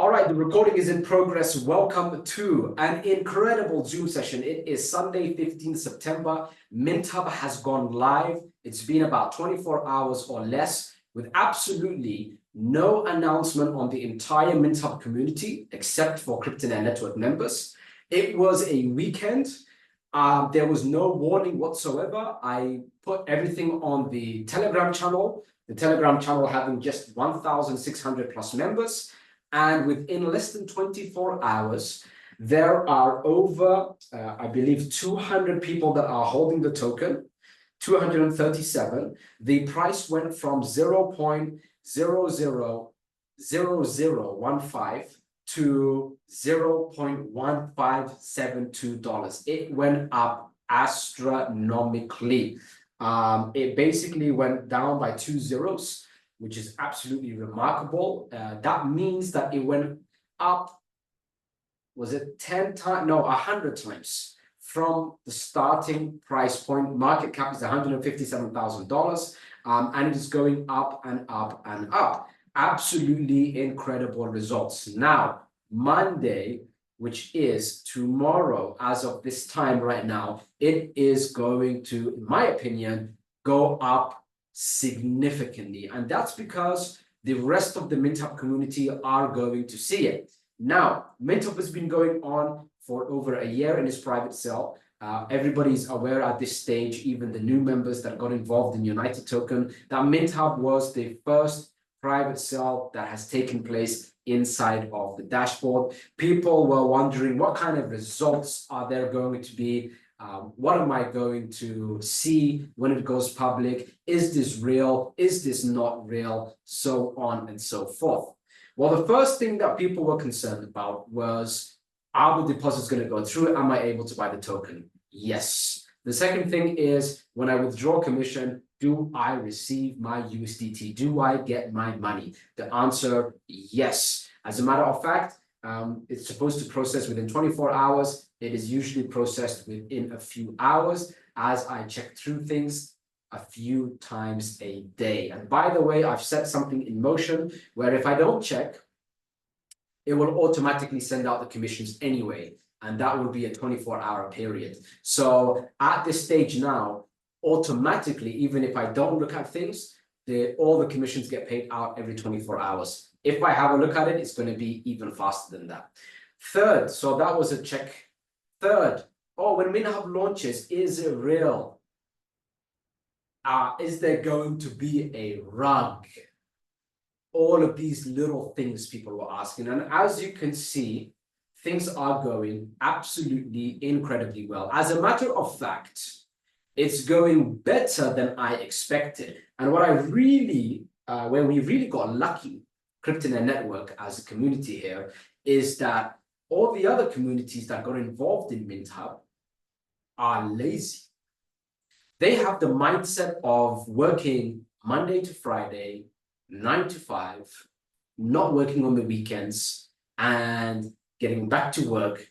All right, the recording is in progress. Welcome to an incredible Zoom session. It is Sunday, 15th September. MintHub has gone live. It's been about 24 hours or less with absolutely no announcement on the entire MintHub community except for CryptoNet Network members. It was a weekend. There was no warning whatsoever. I put everything on the Telegram channel, having just 1,600 plus members. And within less than 24 hours, there are over, I believe, 200 people that are holding the token, 237. The price went from 0.000015 to $0.1572. It went up astronomically. It basically went down by 2 zeros, which is absolutely remarkable. That means that it went up, was it 10 times? No, 100 times from the starting price point. Market cap is $157,000, and it is going up and up and up. Absolutely incredible results. Now, Monday, which is tomorrow, as of this time right now, it is going to, in my opinion, go up significantly, and that's because the rest of the MintHub community are going to see it. Now, MintHub has been going on for over a year in its private sale. Everybody's aware at this stage, even the new members that got involved in United Token, that MintHub was the first private sale that has taken place inside of the dashboard. People were wondering what kind of results are there going to be. What am I going to see when it goes public? Is this real? Is this not real? So on and so forth. Well, the first thing that people were concerned about was, are the deposits going to go through? Am I able to buy the token? Yes. The second thing is, when I withdraw commission, do I receive my USDT? Do I get my money? The answer, yes. As a matter of fact, it's supposed to process within 24 hours. It is usually processed within a few hours, as I check through things a few times a day. And by the way, I've set something in motion where if I don't check, it will automatically send out the commissions anyway. And that will be a 24-hour period. So at this stage now, automatically, even if I don't look at things, all the commissions get paid out every 24 hours. If I have a look at it, it's going to be even faster than that. Third, so that was a check. Third, when MintHub launches, is it real? Is there going to be a rug? All of these little things people were asking. And as you can see, things are going absolutely incredibly well. As a matter of fact, it's going better than I expected. And what I really, where we really got lucky, CryptoNet Network as a community here, is that all the other communities that got involved in MintHub are lazy. They have the mindset of working Monday to Friday, 9 to 5, not working on the weekends, and getting back to work,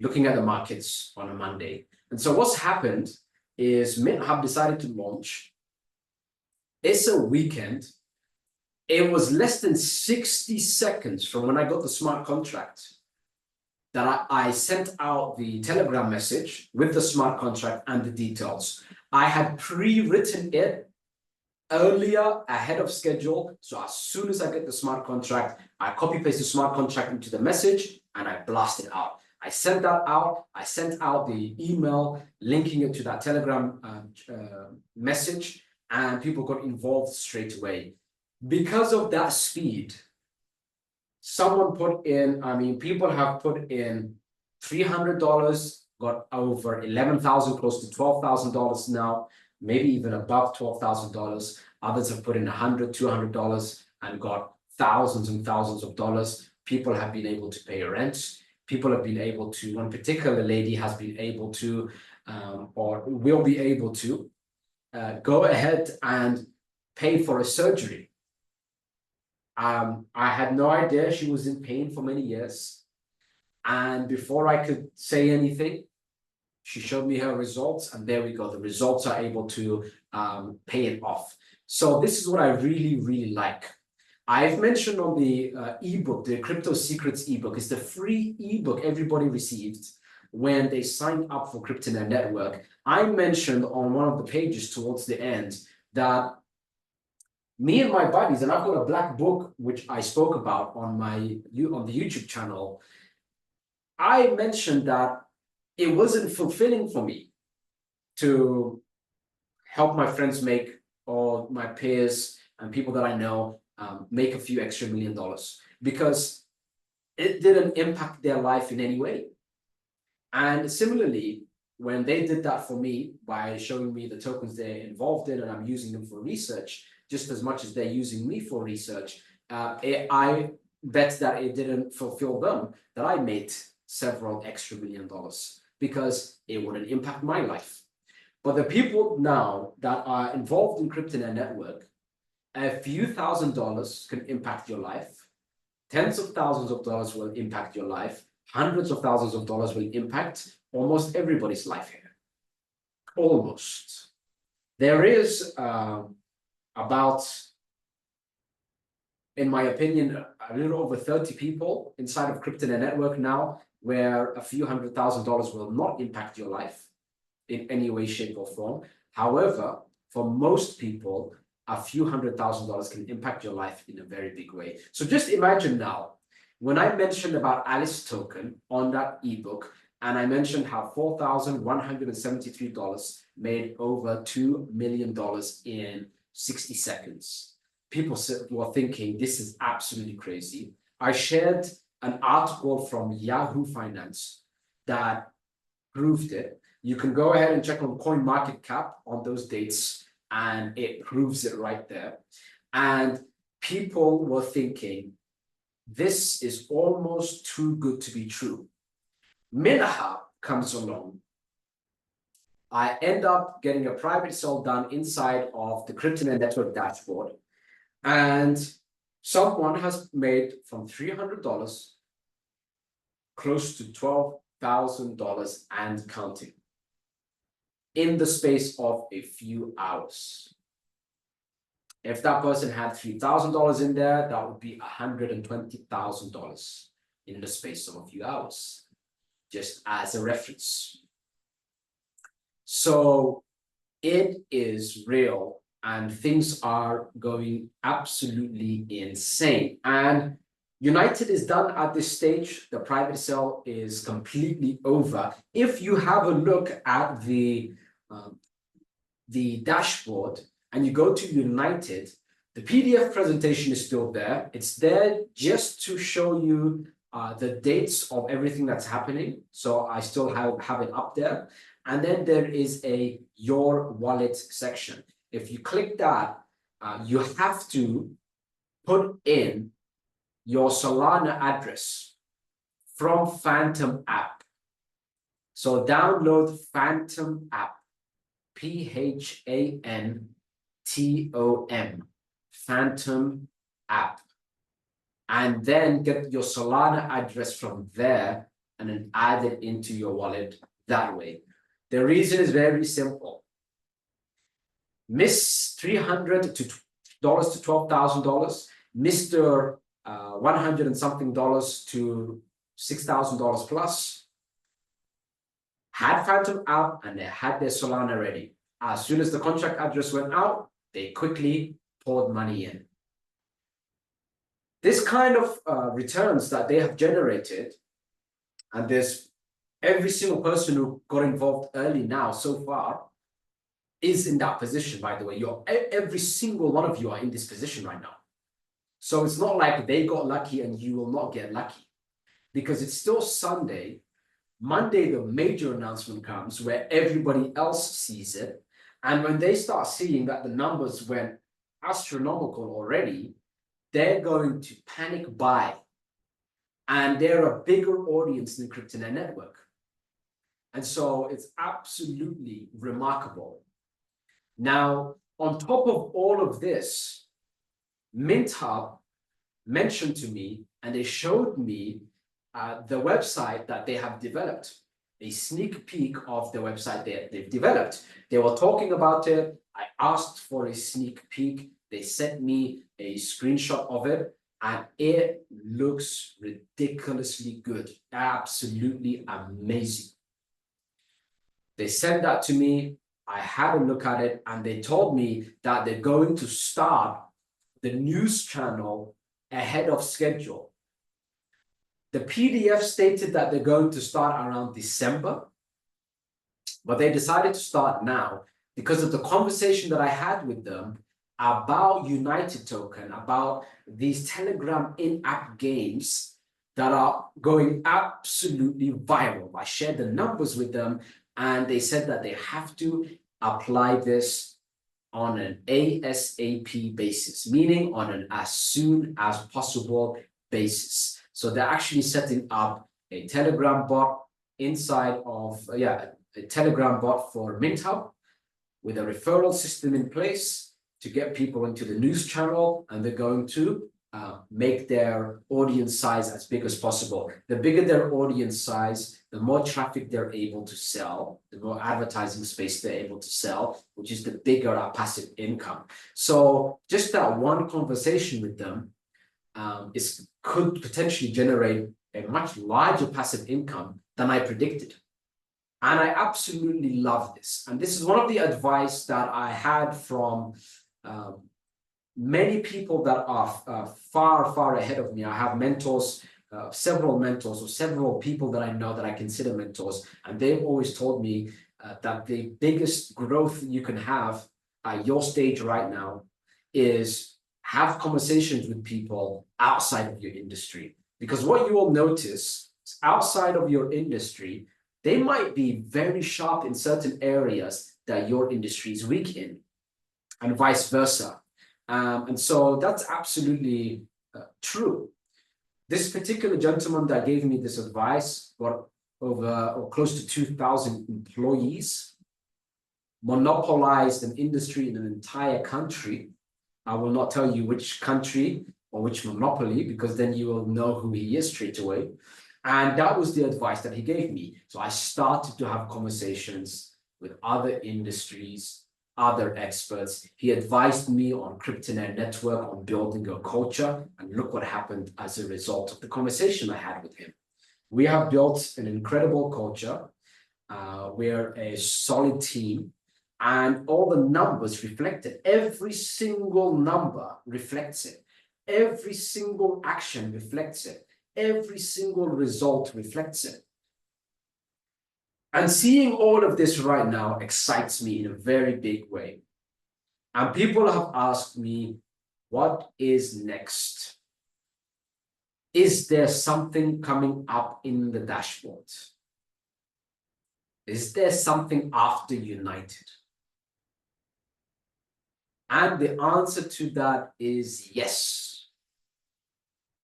looking at the markets on a Monday. And so what's happened is MintHub decided to launch. It's a weekend. It was less than 60 seconds from when I got the smart contract that I sent out the Telegram message with the smart contract and the details. I had pre-written it earlier ahead of schedule. So as soon as I get the smart contract, I copy-paste the smart contract into the message and I blast it out. I sent that out. I sent out the email linking it to that Telegram message, and people got involved straight away. Because of that speed, someone put in, people have put in $300, got over 11,000, close to $12,000 now, maybe even above $12,000. Others have put in $100, $200 and got thousands and thousands of dollars. People have been able to pay rent. People have been able to, one particular lady has been able to, or will be able to, go ahead and pay for a surgery. I had no idea she was in pain for many years. And before I could say anything, she showed me her results, and there we go. The results are able to pay it off. So this is what I really, really like. I've mentioned on the ebook, the Crypto Secrets ebook, is the free ebook everybody received when they signed up for CryptoNet Network. I mentioned on one of the pages towards the end that me and my buddies, and I've got a black book which I spoke about on the YouTube channel. I mentioned that it wasn't fulfilling for me to help my friends make, or my peers and people that I know, make a few extra $1 million, because it didn't impact their life in any way. And similarly, when they did that for me by showing me the tokens they're involved in and I'm using them for research, just as much as they're using me for research, I bet that it didn't fulfill them, that I made several extra $1 million, because it wouldn't impact my life. But the people now that are involved in CryptoNet Network, a few $1,000s can impact your life. Tens of thousands of dollars will impact your life. Hundreds of thousands of dollars will impact almost everybody's life here. Almost. There is about, in my opinion, a little over 30 people inside of CryptoNet Network now, where a few $100,000 will not impact your life in any way, shape, or form. However, for most people, a few $100,000 can impact your life in a very big way. So just imagine now, when I mentioned about Alice token on that ebook, and I mentioned how $4,173 made over $2 million in 60 seconds. People were thinking, this is absolutely crazy. I shared an article from Yahoo Finance that proved it. You can go ahead and check on CoinMarketCap on those dates, and it proves it right there. And people were thinking, this is almost too good to be true. MintHub comes along. I end up getting a private sale done inside of the CryptoNet Network dashboard. And someone has made from $300 close to $12,000 and counting in the space of a few hours. If that person had $3,000 in there, that would be $120,000 in the space of a few hours, just as a reference. So it is real, and things are going absolutely insane. And United is done at this stage. The private sale is completely over. If you have a look at the dashboard and you go to United, the PDF presentation is still there. It's there just to show you the dates of everything that's happening. So I still have it up there. And then there is a Your Wallet section. If you click that, you have to put in your Solana address from Phantom app. So download Phantom app, PHANTOM, Phantom app, and then get your Solana address from there and then add it into your wallet that way. The reason is very simple. Miss $300 to $12,000, Mr. 100 and something dollars to $6,000 plus, had Phantom app and they had their Solana ready. As soon as the contract address went out, they quickly poured money in. This kind of returns that they have generated, and there's every single person who got involved early now so far is in that position, by the way. Every single one of you are in this position right now. So it's not like they got lucky and you will not get lucky, because it's still Sunday. Monday, the major announcement comes where everybody else sees it. And when they start seeing that the numbers went astronomical already, they're going to panic buy. And they're a bigger audience than CryptoNet Network. And so it's absolutely remarkable. Now, on top of all of this, MintHub mentioned to me, and they showed me the website that they have developed, a sneak peek of the website they've developed. They were talking about it. I asked for a sneak peek. They sent me a screenshot of it, and it looks ridiculously good. Absolutely amazing. They sent that to me. I had a look at it, and they told me that they're going to start the news channel ahead of schedule. The PDF stated that they're going to start around December, but they decided to start now because of the conversation that I had with them about United Token, about these Telegram in-app games that are going absolutely viral. I shared the numbers with them, and they said that they have to apply this on an ASAP basis, meaning on an as soon as possible basis. So they're actually setting up a Telegram bot inside of, a Telegram bot for MintHub with a referral system in place to get people into the news channel, and they're going to make their audience size as big as possible. The bigger their audience size, the more traffic they're able to sell, the more advertising space they're able to sell, which is the bigger our passive income. So just that one conversation with them could potentially generate a much larger passive income than I predicted. And I absolutely love this. And this is one of the advice that I had from many people that are far, far ahead of me. I have mentors, several mentors, or several people that I know that I consider mentors, and they've always told me that the biggest growth you can have at your stage right now is have conversations with people outside of your industry. Because what you will notice is outside of your industry, they might be very sharp in certain areas that your industry is weak in, and vice versa. And so that's absolutely true. This particular gentleman that gave me this advice got over or close to 2,000 employees, monopolized an industry in an entire country. I will not tell you which country or which monopoly, because then you will know who he is straight away. And that was the advice that he gave me. So I started to have conversations with other industries, other experts. He advised me on Cryptonair Network, on building a culture, and look what happened as a result of the conversation I had with him. We have built an incredible culture. We're a solid team, and all the numbers reflect it. Every single number reflects it. Every single action reflects it. Every single result reflects it. And seeing all of this right now excites me in a very big way. And people have asked me, what is next? Is there something coming up in the dashboard? Is there something after United? And the answer to that is yes.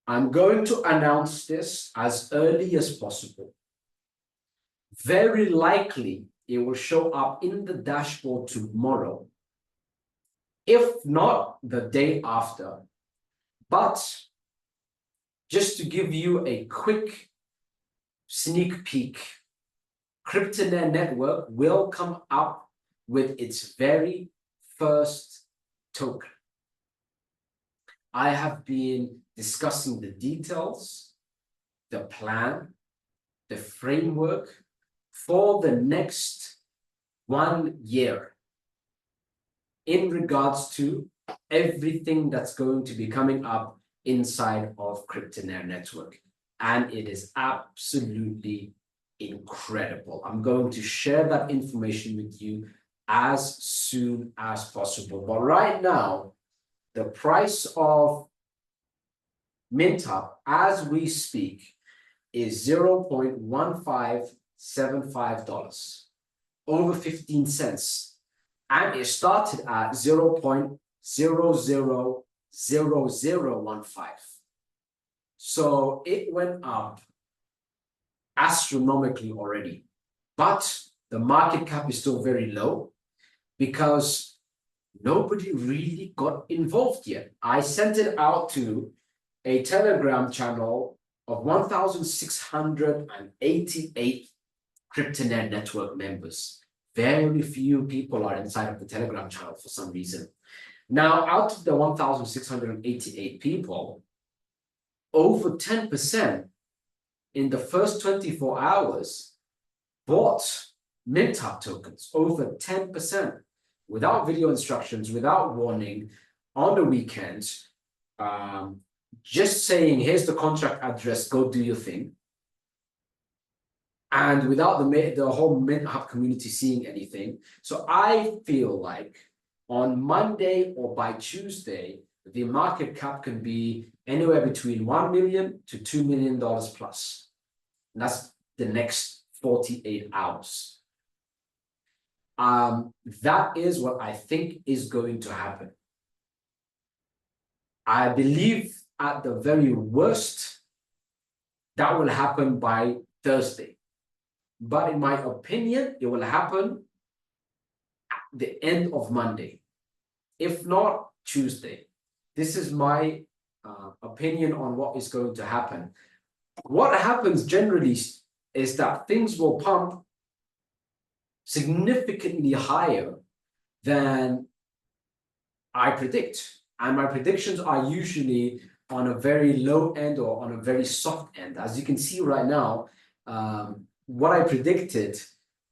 I'm going to announce this as early as possible. Very likely, it will show up in the dashboard tomorrow, if not the day after. But just to give you a quick sneak peek, Cryptonair Network will come up with its very first token. I have been discussing the details, the plan, the framework for the next 1 year in regards to everything that's going to be coming up inside of Cryptonair Network. And it is absolutely incredible. I'm going to share that information with you as soon as possible. But right now, the price of MintHub as we speak is $0.1575, over 15 cents. And it started at 0.000015. So it went up astronomically already. But the market cap is still very low because nobody really got involved yet. I sent it out to a Telegram channel of 1,688 Cryptonair Network members. Very few people are inside of the Telegram channel for some reason. Now, out of the 1,688 people, over 10% in the first 24 hours bought MintHub tokens, over 10%, without video instructions, without warning, on the weekends, just saying, here's the contract address, go do your thing. And without the whole MintHub community seeing anything. So I feel like on Monday or by Tuesday, the market cap can be anywhere between $1 million to $2 million plus. And that's the next 48 hours. That is what I think is going to happen. I believe at the very worst, that will happen by Thursday. But in my opinion, it will happen at the end of Monday, if not Tuesday. This is my opinion on what is going to happen. What happens generally is that things will pump significantly higher than I predict. And my predictions are usually on a very low end or on a very soft end. As you can see right now, what I predicted,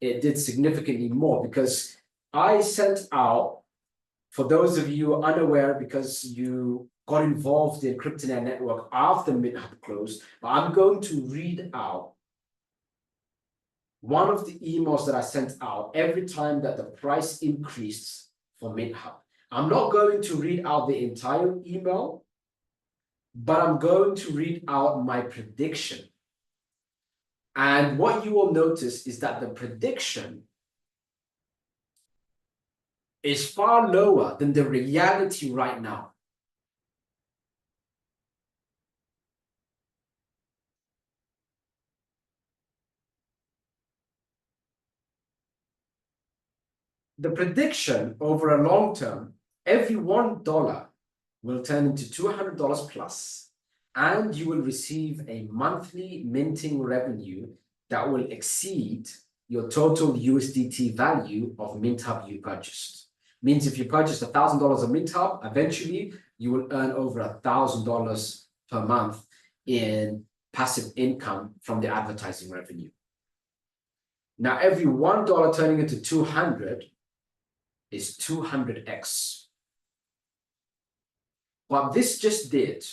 it did significantly more because I sent out, for those of you unaware, because you got involved in CryptoNet Network after MintHub closed, but I'm going to read out one of the emails that I sent out every time that the price increased for MintHub. I'm not going to read out the entire email, but I'm going to read out my prediction. And what you will notice is that the prediction is far lower than the reality right now. The prediction over a long term, every $1 will turn into $200 plus, and you will receive a monthly minting revenue that will exceed your total USDT value of MintHub you purchased. Means if you purchased $1,000 of MintHub, eventually you will earn over $1,000 per month in passive income from the advertising revenue. Now, every $1 turning into 200 is 200x. What this just did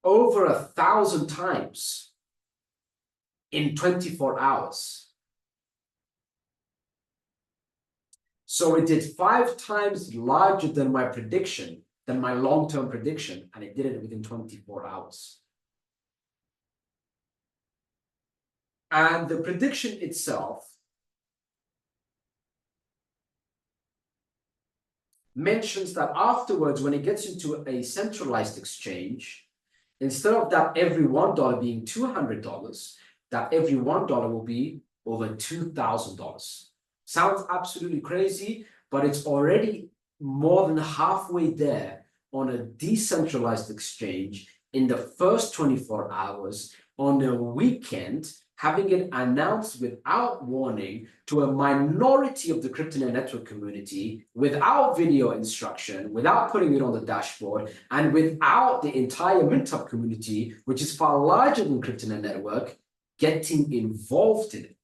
over 1,000 times in 24 hours. So it did 5 times larger than my prediction, than my long-term prediction, and it did it within 24 hours. And the prediction itself mentions that afterwards, when it gets into a centralized exchange, instead of that every $1 being $200, that every $1 will be over $2,000. Sounds absolutely crazy, but it's already more than halfway there on a decentralized exchange in the first 24 hours on a weekend, having it announced without warning to a minority of the CryptoNet network community, without video instruction, without putting it on the dashboard, and without the entire MintHub community, which is far larger than CryptoNet network, getting involved in it.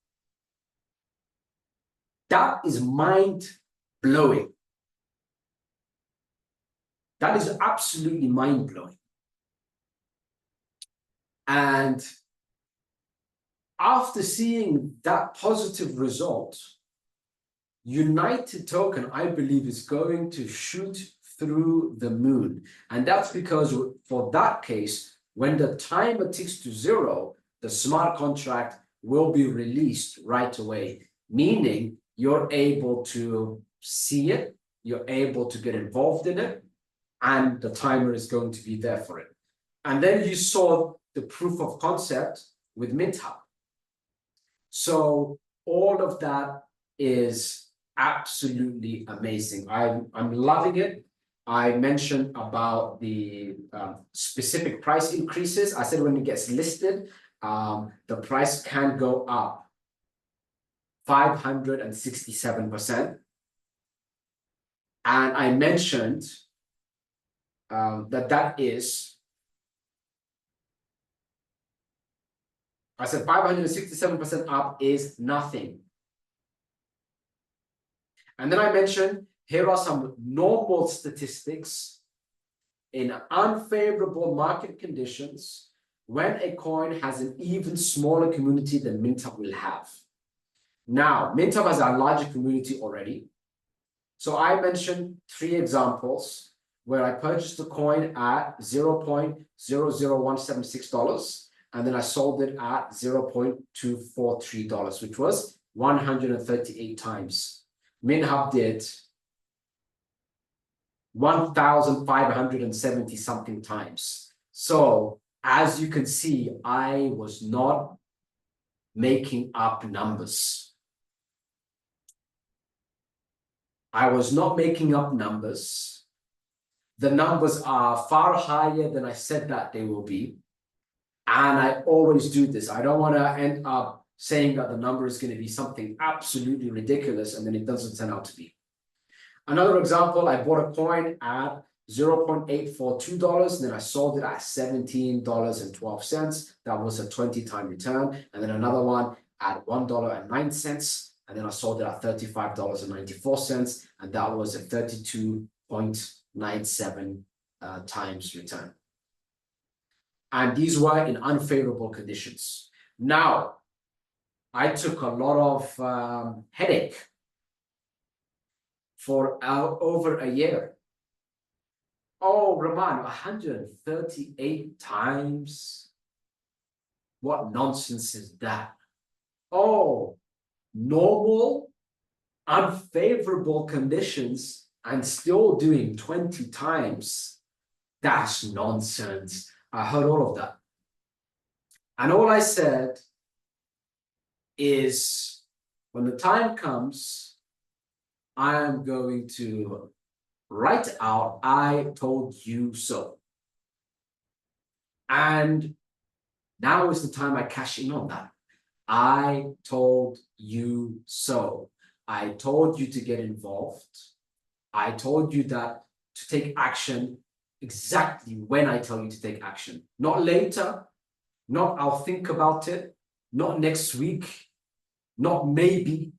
That is mind-blowing. That is absolutely mind-blowing. And after seeing that positive result, United Token, I believe, is going to shoot through the moon. And that's because for that case, when the timer ticks to 0, the smart contract will be released right away, meaning you're able to see it, you're able to get involved in it, and the timer is going to be there for it. And then you saw the proof of concept with MintHub. So all of that is absolutely amazing. I'm loving it. I mentioned about the specific price increases. I said when it gets listed, the price can go up 567%. And I mentioned that is, I said 567% up is nothing. And then I mentioned, here are some normal statistics in unfavorable market conditions when a coin has an even smaller community than MintHub will have. Now, MintHub has a larger community already. So I mentioned 3 examples where I purchased a coin at $0.00176, and then I sold it at $0.243, which was 138 times. MintHub did 1,570 something times. So as you can see, I was not making up numbers. I was not making up numbers. The numbers are far higher than I said that they will be. And I always do this. I don't want to end up saying that the number is going to be something absolutely ridiculous and then it doesn't turn out to be. Another example, I bought a coin at $0.842, and then I sold it at $17.12. That was a 20-time return. And then another one at $1.09, and then I sold it at $35.94, and that was a 32.97 times return. And these were in unfavorable conditions. Now, I took a lot of headache for over a year. Oh, Rahman, 138 times? What nonsense is that? Oh, normal, unfavorable conditions and still doing 20 times? That's nonsense. I heard all of that. And all I said is, when the time comes, I am going to write out, I told you so. And now is the time I cash in on that. I told you so. I told you to get involved. I told you that to take action exactly when I tell you to take action. Not later, not I'll think about it, not next week, not maybe.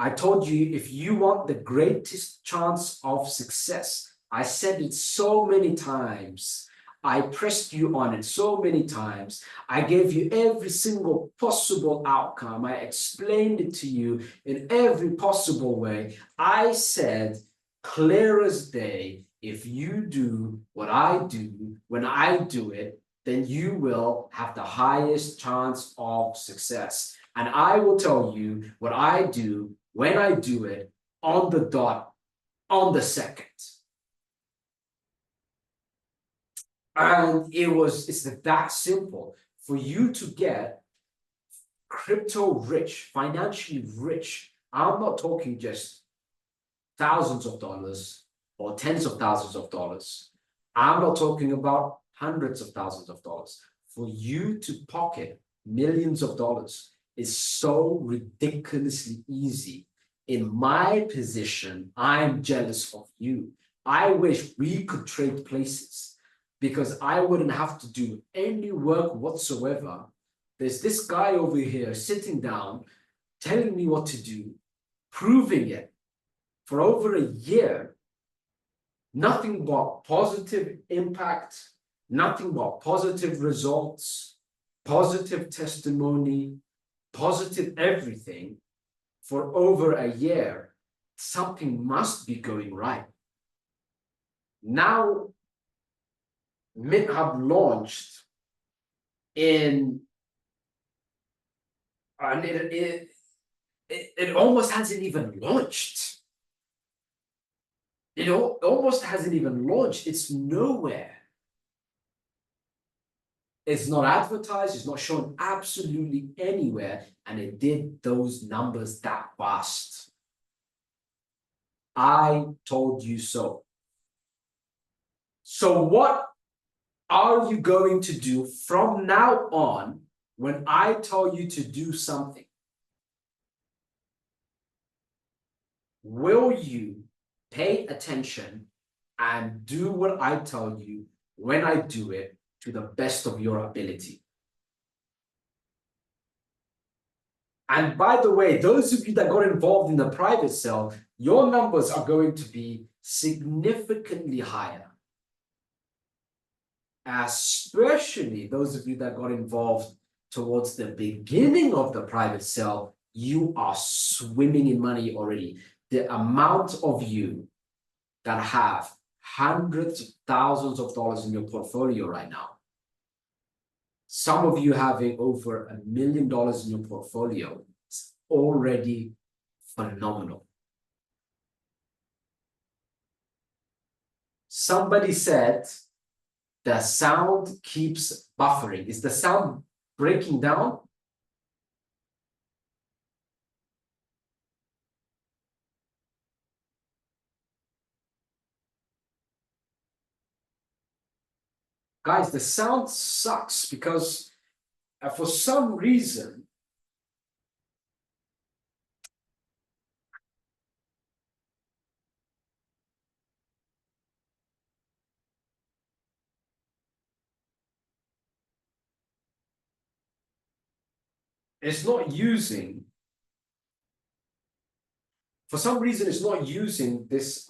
I told you, if you want the greatest chance of success, I said it so many times. I pressed you on it so many times. I gave you every single possible outcome. I explained it to you in every possible way. I said, clear as day, if you do what I do, when I do it, then you will have the highest chance of success. And I will tell you what I do when I do it, on the dot, on the second. And it's that simple. For you to get crypto rich, financially rich, I'm not talking just thousands of dollars or tens of thousands of dollars. I'm not talking about hundreds of thousands of dollars. For you to pocket millions of dollars is so ridiculously easy. In my position, I'm jealous of you. I wish we could trade places because I wouldn't have to do any work whatsoever. There's this guy over here sitting down, telling me what to do, proving it for over a year. Nothing but positive impact, nothing but positive results, positive testimony, positive everything for over a year. Something must be going right. Now, MintHub launched and it almost hasn't even launched. It almost hasn't even launched. It's nowhere. It's not advertised, it's not shown absolutely anywhere, and it did those numbers that fast. I told you so. So what are you going to do from now on when I tell you to do something? will you pay attention and do what I tell you when I do it to the best of your ability? And by the way, those of you that got involved in the private sale, your numbers are going to be significantly higher. Especially those of you that got involved towards the beginning of the private sale, you are swimming in money already. The amount of you that have hundreds of thousands of dollars in your portfolio right now, some of you having over $1 million in your portfolio, is already phenomenal. Somebody said the sound keeps buffering. Is the sound breaking down? Guys, the sound sucks because for some reason, it's not using, for some reason, it's not using this,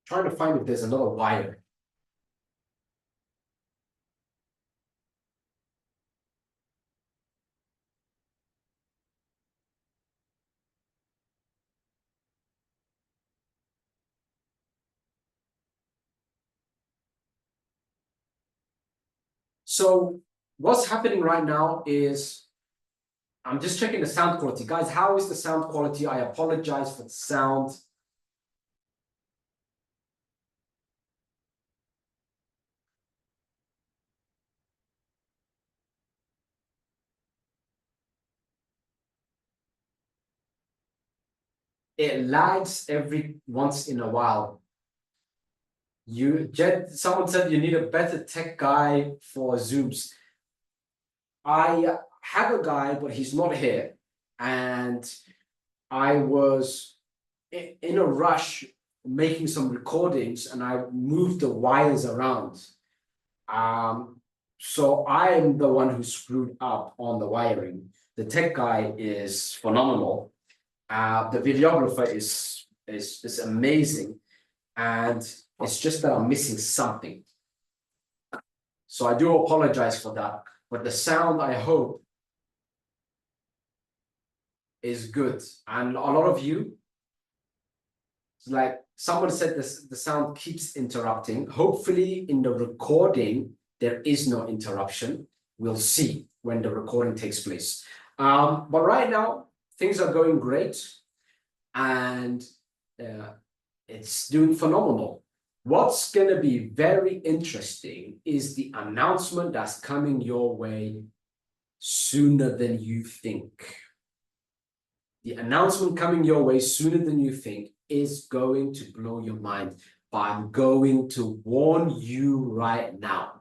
trying to find if there's another wire. So what's happening right now is I'm just checking the sound quality. Guys, how is the sound quality? I apologize for the sound. It lags every once in a while. Someone said you need a better tech guy for Zooms. I have a guy, but he's not here. And I was in a rush making some recordings and I moved the wires around. So I am the one who screwed up on the wiring. The tech guy is phenomenal. The videographer is amazing. And it's just that I'm missing something. So I do apologize for that. But the sound, I hope, is good. And a lot of you, like someone said, the sound keeps interrupting. Hopefully in the recording, there is no interruption. We'll see when the recording takes place. But right now, things are going great. And it's doing phenomenal. What's going to be very interesting is the announcement that's coming your way sooner than you think. The announcement coming your way sooner than you think is going to blow your mind. But I'm going to warn you right now.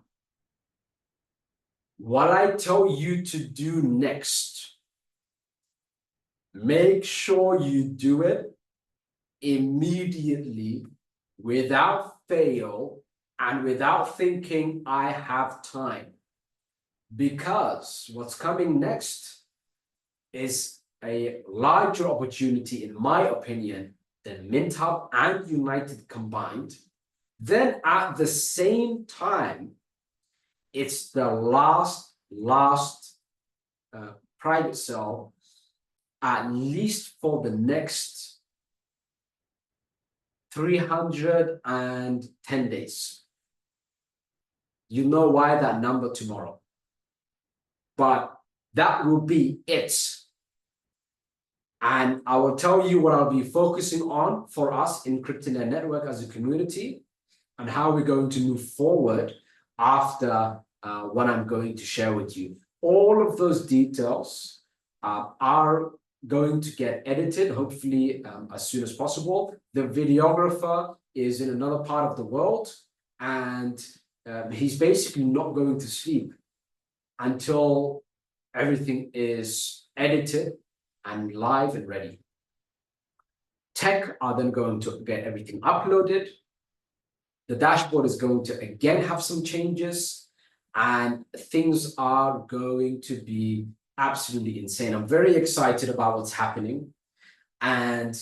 What I tell you to do next, make sure you do it immediately, without fail, and without thinking I have time. Because what's coming next is a larger opportunity, in my opinion, than MintHub and United combined. Then at the same time, it's the last private sale, at least for the next 310 days. You know why that number tomorrow. But that will be it. And I will tell you what I'll be focusing on for us in CryptoNet Network as a community and how we're going to move forward after what I'm going to share with you. All of those details are going to get edited, hopefully as soon as possible. The videographer is in another part of the world, and he's basically not going to sleep until everything is edited and live and ready. Tech are then going to get everything uploaded. The dashboard is going to again have some changes, and things are going to be absolutely insane. I'm very excited about what's happening. And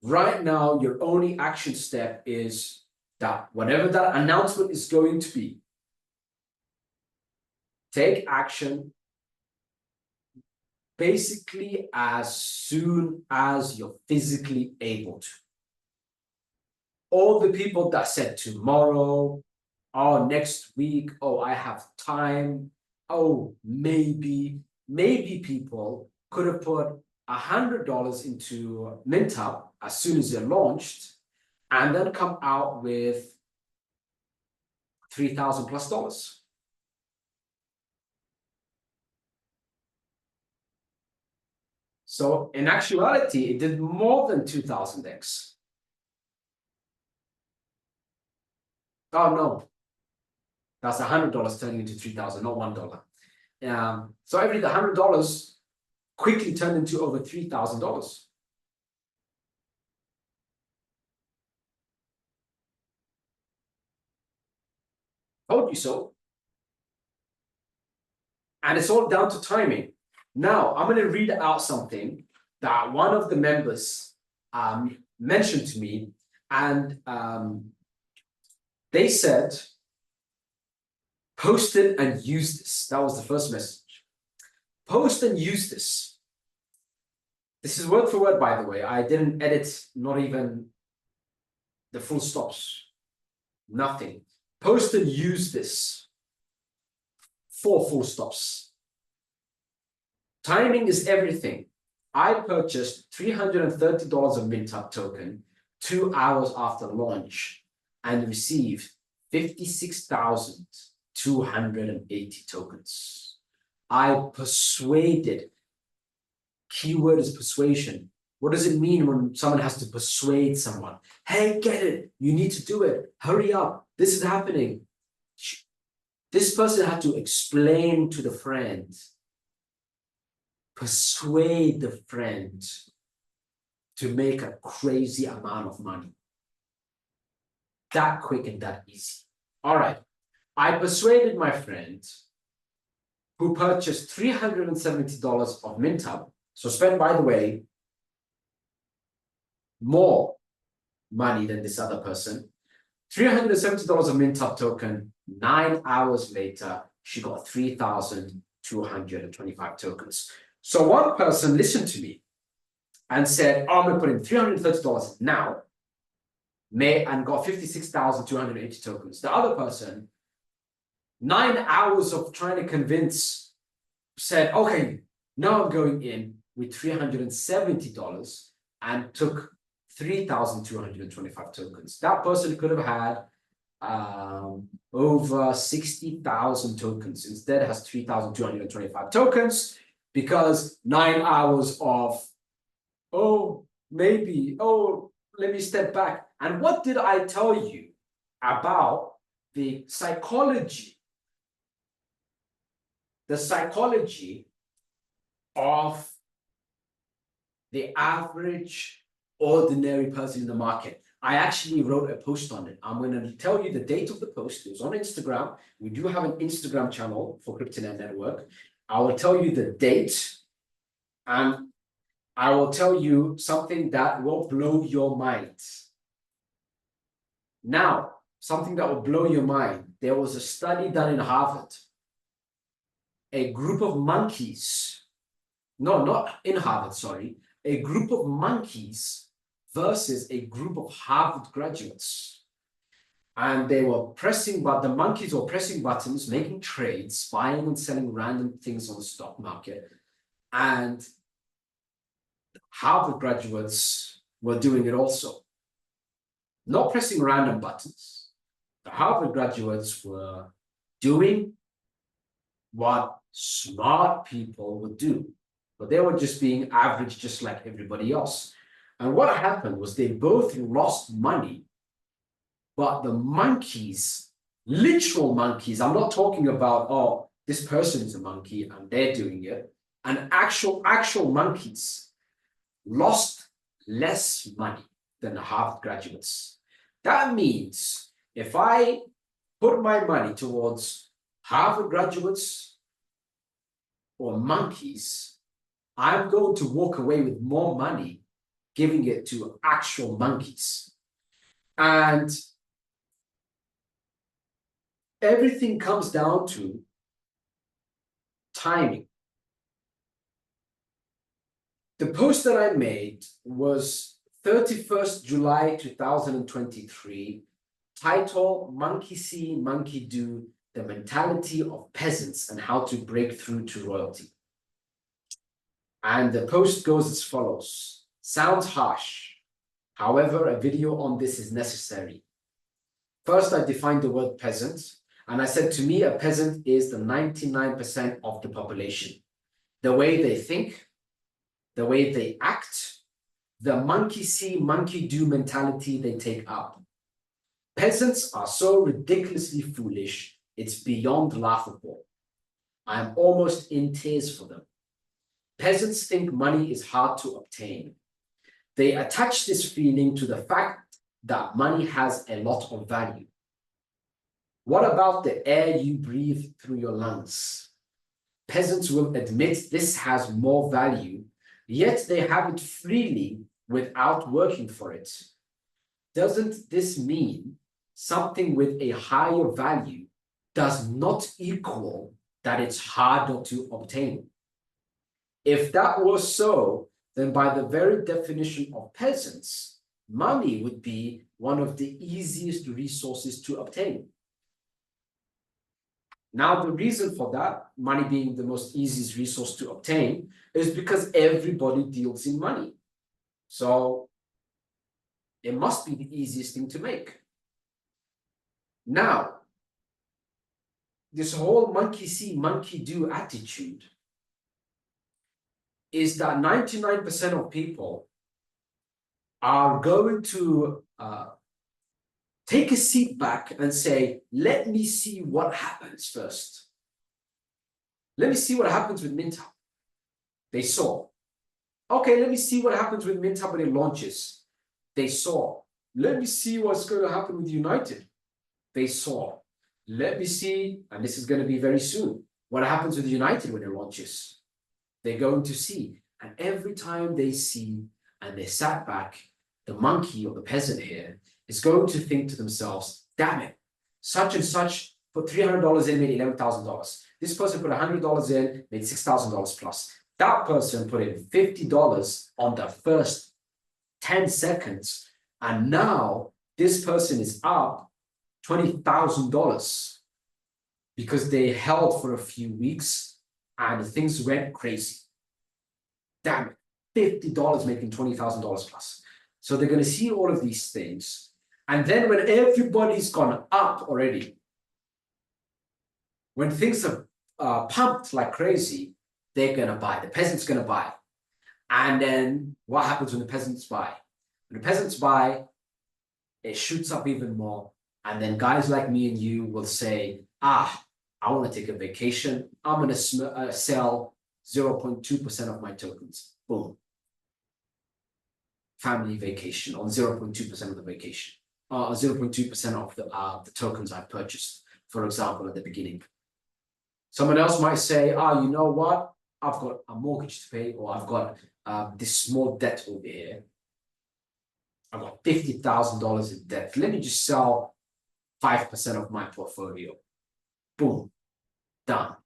right now, your only action step is that whatever that announcement is going to be, take action basically as soon as you're physically able to. All the people that said tomorrow, oh, next week, oh, I have time, oh, maybe people could have put $100 into MintHub as soon as they're launched and then come out with $3,000 plus. So in actuality, it did more than 2000x. Oh no, that's $100 turning into 3,000, not $1. So every $100 quickly turned into over $3,000. Told you so. And it's all down to timing. Now, I'm going to read out something that one of the members mentioned to me, and they said, post it and use this. That was the first message. Post and use this. This is word for word, by the way. I didn't edit, not even the full stops. Nothing. Post and use this. 4 full stops. Timing is everything. I purchased $330 of MintHub token 2 hours after launch and received 56,280 tokens. I persuaded. Keyword is persuasion. What does it mean when someone has to persuade someone? Hey, get it. You need to do it. Hurry up. This is happening. This person had to explain to the friend, persuade the friend to make a crazy amount of money. That quick and that easy. All right. I persuaded my friend who purchased $370 of MintHub. So spend, by the way, more money than this other person. $370 of MintHub token. 9 hours later, she got 3,225 tokens. So one person listened to me and said, oh, I'm going to put in $330 now, and got 56,280 tokens. The other person, 9 hours of trying to convince, said, okay, now I'm going in with $370 and took 3,225 tokens. That person could have had over 60,000 tokens. Instead, has 3,225 tokens because 9 hours of, oh, maybe, oh, let me step back. And what did I tell you about the psychology? The psychology of the average ordinary person in the market. I actually wrote a post on it. I'm going to tell you the date of the post. It was on Instagram. We do have an Instagram channel for CryptoNet Network. I will tell you the date, and I will tell you something that will blow your mind. Now, something that will blow your mind. There was a study done in Harvard. A group of monkeys, no, not in Harvard, sorry, a group of monkeys versus a group of Harvard graduates. And they were pressing, but the monkeys were pressing buttons, making trades, buying and selling random things on the stock market. And Harvard graduates were doing it also. Not pressing random buttons. The Harvard graduates were doing what smart people would do, but they were just being average, just like everybody else. And what happened was they both lost money, but the monkeys, literal monkeys, I'm not talking about, oh, this person is a monkey and they're doing it, and actual monkeys lost less money than the Harvard graduates. That means if I put my money towards Harvard graduates or monkeys, I'm going to walk away with more money giving it to actual monkeys. And everything comes down to timing. The post that I made was 31st July 2023, title Monkey See, Monkey Do, the mentality of peasants and how to break through to royalty. And the post goes as follows. Sounds harsh. However, a video on this is necessary. First, I defined the word peasant, and I said to me, a peasant is the 99% of the population. The way they think, the way they act, the monkey see, monkey do mentality they take up. Peasants are so ridiculously foolish, it's beyond laughable. I am almost in tears for them. Peasants think money is hard to obtain. They attach this feeling to the fact that money has a lot of value. What about the air you breathe through your lungs? Peasants will admit this has more value, yet they have it freely without working for it. Doesn't this mean something with a higher value does not equal that it's harder to obtain? If that was so, then by the very definition of peasants, money would be one of the easiest resources to obtain. Now, the reason for that, money being the most easiest resource to obtain, is because everybody deals in money. So it must be the easiest thing to make. Now, this whole monkey see, monkey do attitude is that 99% of people are going to take a seat back and say, let me see what happens first. Let me see what happens with MintHub. They saw. Okay, let me see what happens with MintHub when it launches. They saw. Let me see what's going to happen with United. They saw. Let me see, and this is going to be very soon, what happens with United when it launches. They're going to see. And every time they see and they sat back, the monkey or the peasant here is going to think to themselves, damn it, such and such put $300 in, made $11,000. This person put $100 in, made $6,000 plus. That person put in $50 on the first 10 seconds. And now this person is up $20,000 because they held for a few weeks and things went crazy. Damn it, $50 making $20,000 plus. So they're going to see all of these things. And then when everybody's gone up already, when things are pumped like crazy, they're going to buy. The peasant's going to buy. And then what happens when the peasants buy? When the peasants buy, it shoots up even more. And then guys like me and you will say, I want to take a vacation. I'm going to sell 0.2% of my tokens. Boom. Family vacation on 0.2% of the vacation. 0.2% of the tokens I purchased, for example, at the beginning. Someone else might say, you know what? I've got a mortgage to pay, or I've got this small debt over here. I've got $50,000 in debt. Let me just sell 5% of my portfolio. Boom. Done.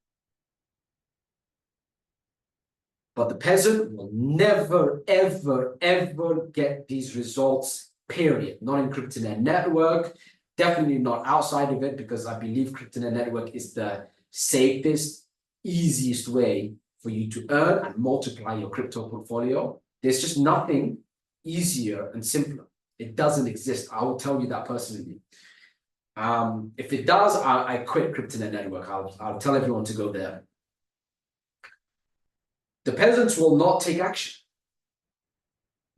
But the peasant will never, ever, ever get these results, period. Not in CryptoNet Network, definitely not outside of it, because I believe CryptoNet Network is the safest, easiest way for you to earn and multiply your crypto portfolio. There's just nothing easier and simpler. It doesn't exist. I will tell you that personally. If it does, I quit CryptoNet Network. I'll tell everyone to go there. The peasants will not take action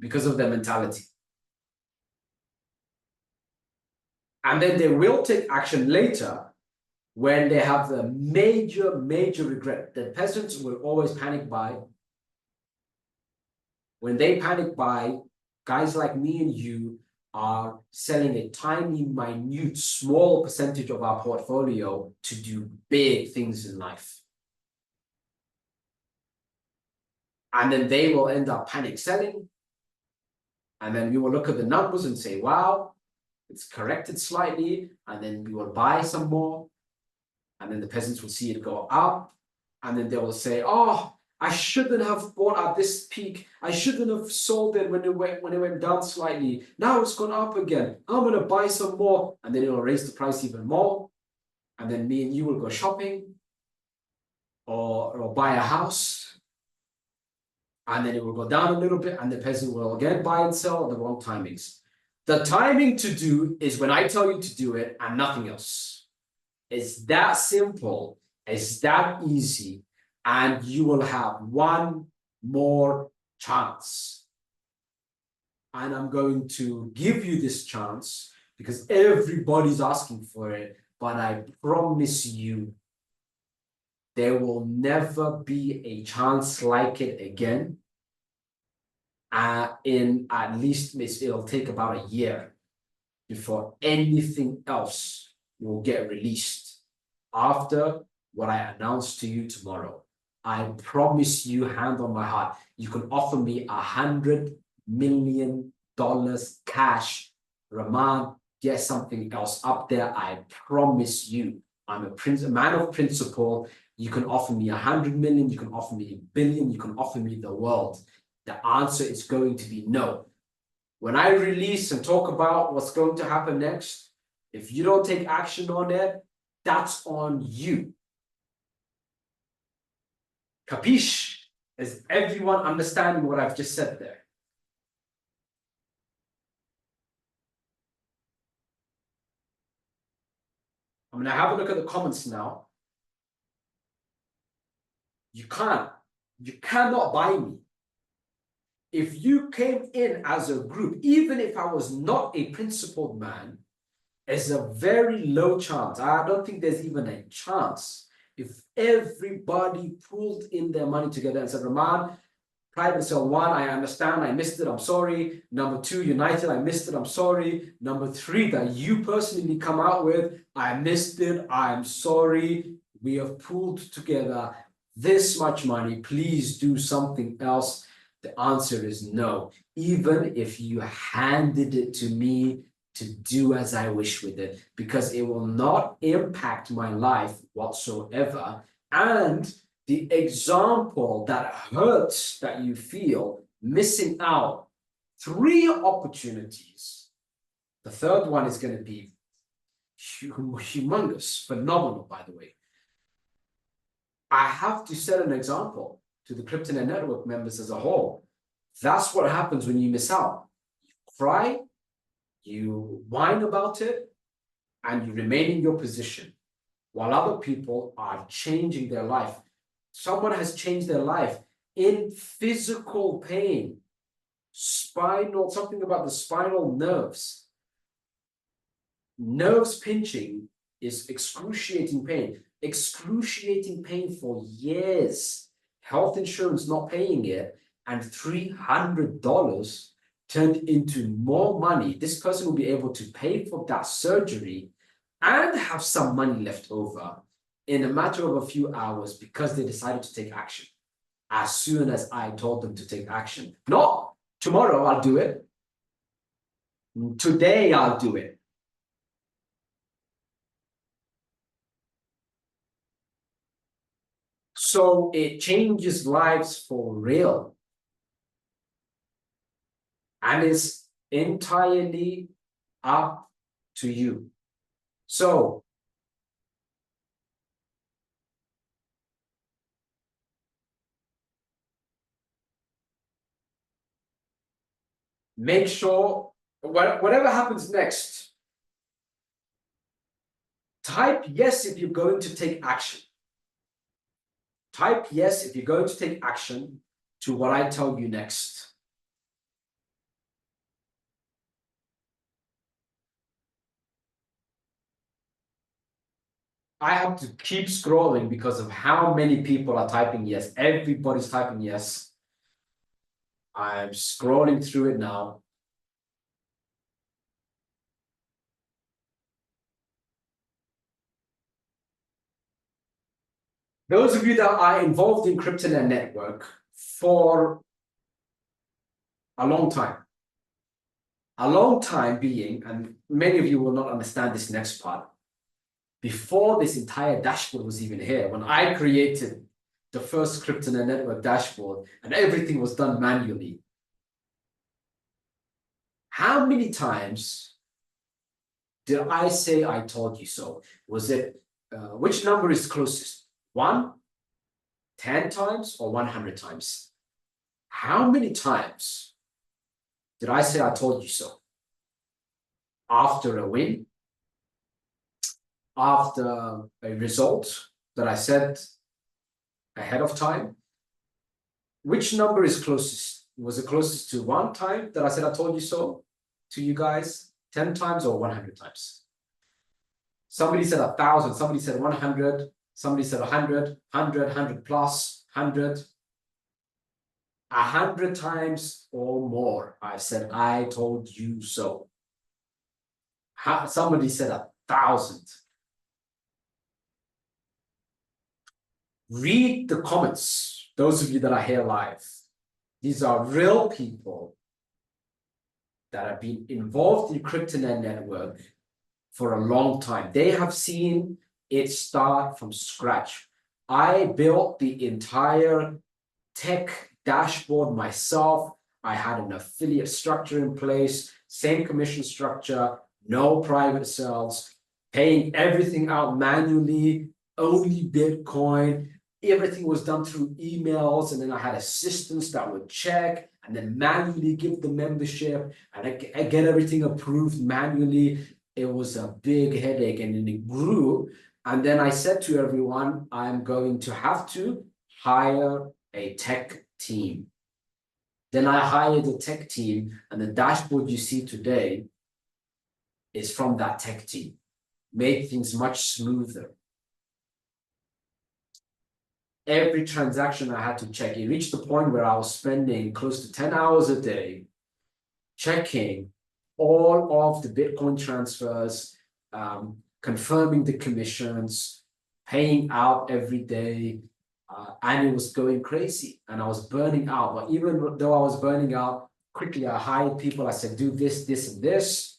because of their mentality. And then they will take action later when they have the major regret. The peasants will always panic buy. When they panic buy, guys like me and you are selling a tiny, minute, small percentage of our portfolio to do big things in life. And then they will end up panic selling. And then we will look at the numbers and say, wow, it's corrected slightly. And then we will buy some more. And then the peasants will see it go up. And then they will say, oh, I shouldn't have bought at this peak. I shouldn't have sold it when it went down slightly. Now it's gone up again. I'm going to buy some more. And then it will raise the price even more. And then me and you will go shopping or buy a house. And then it will go down a little bit. And the peasant will again buy and sell at the wrong timings. The timing to do is when I tell you to do it and nothing else. It's that simple. It's that easy. And you will have one more chance. And I'm going to give you this chance because everybody's asking for it. But I promise you, there will never be a chance like it again. In at least, it'll take about a year before anything else will get released after what I announce to you tomorrow. I promise you, hand on my heart, you can offer me $100 million cash. Rahman, get something else up there. I promise you, I'm a man of principle. You can offer me 100 million, you can offer me a billion, you can offer me the world. The answer is going to be no. When I release and talk about what's going to happen next, if you don't take action on it, that's on you. Capiche? Is everyone understanding what I've just said there? I'm going to have a look at the comments now. You cannot buy me. If you came in as a group, even if I was not a principled man, it's a very low chance. I don't think there's even a chance. If everybody pooled in their money together and said, Rahman, private sale 1, I understand, I missed it, I'm sorry. Number 2, United, I missed it, I'm sorry. Number 3, that you personally come out with, I missed it, I'm sorry. We have pooled together this much money, please do something else. The answer is no. Even if you handed it to me to do as I wish with it, because it will not impact my life whatsoever. And the example that hurts that you feel missing out 3 opportunities. The third one is going to be humongous, phenomenal, by the way. I have to set an example to the CryptoNet Network members as a whole. That's what happens when you miss out. You cry, you whine about it, and you remain in your position while other people are changing their life. Someone has changed their life in physical pain, something about the spinal nerves. Nerves pinching is excruciating pain for years. Health insurance not paying it, and $300 turned into more money. This person will be able to pay for that surgery and have some money left over in a matter of a few hours because they decided to take action as soon as I told them to take action. Not tomorrow I'll do it. Today I'll do it. So it changes lives for real. And it's entirely up to you. So make sure, whatever happens next, type yes if you're going to take action. Type yes if you're going to take action to what I tell you next. I have to keep scrolling because of how many people are typing yes. Everybody's typing yes. I'm scrolling through it now. Those of you that are involved in CryptoNet network for a long time being, and many of you will not understand this next part, before this entire dashboard was even here, when I created the first CryptoNet network dashboard and everything was done manually, how many times did I say I told you so? Was it, which number is closest? 1, 10 times, or 100 times? How many times did I say I told you so? After a win, after a result that I said ahead of time, which number is closest? Was it closest to 1 time that I said I told you so to you guys, 10 times or 100 times? Somebody said 1,000, somebody said 100, somebody said 100, 100, 100 plus, 100. 100 times or more, I said, I told you so. Somebody said 1,000. Read the comments, those of you that are here live. These are real people that have been involved in CryptoNet network for a long time. They have seen it start from scratch. I built the entire tech dashboard myself. I had an affiliate structure in place, same commission structure, no private sales, paying everything out manually, only Bitcoin. Everything was done through emails, and then I had assistants that would check and then manually give the membership, and I get everything approved manually. It was a big headache, and then it grew. And then I said to everyone, I'm going to have to hire a tech team. Then I hired a tech team, and the dashboard you see today is from that tech team. Made things much smoother. Every transaction I had to check. It reached the point where I was spending close to 10 hours a day checking all of the Bitcoin transfers, confirming the commissions, paying out every day, and it was going crazy, and I was burning out. But even though I was burning out, quickly I hired people. I said, do this, this, and this,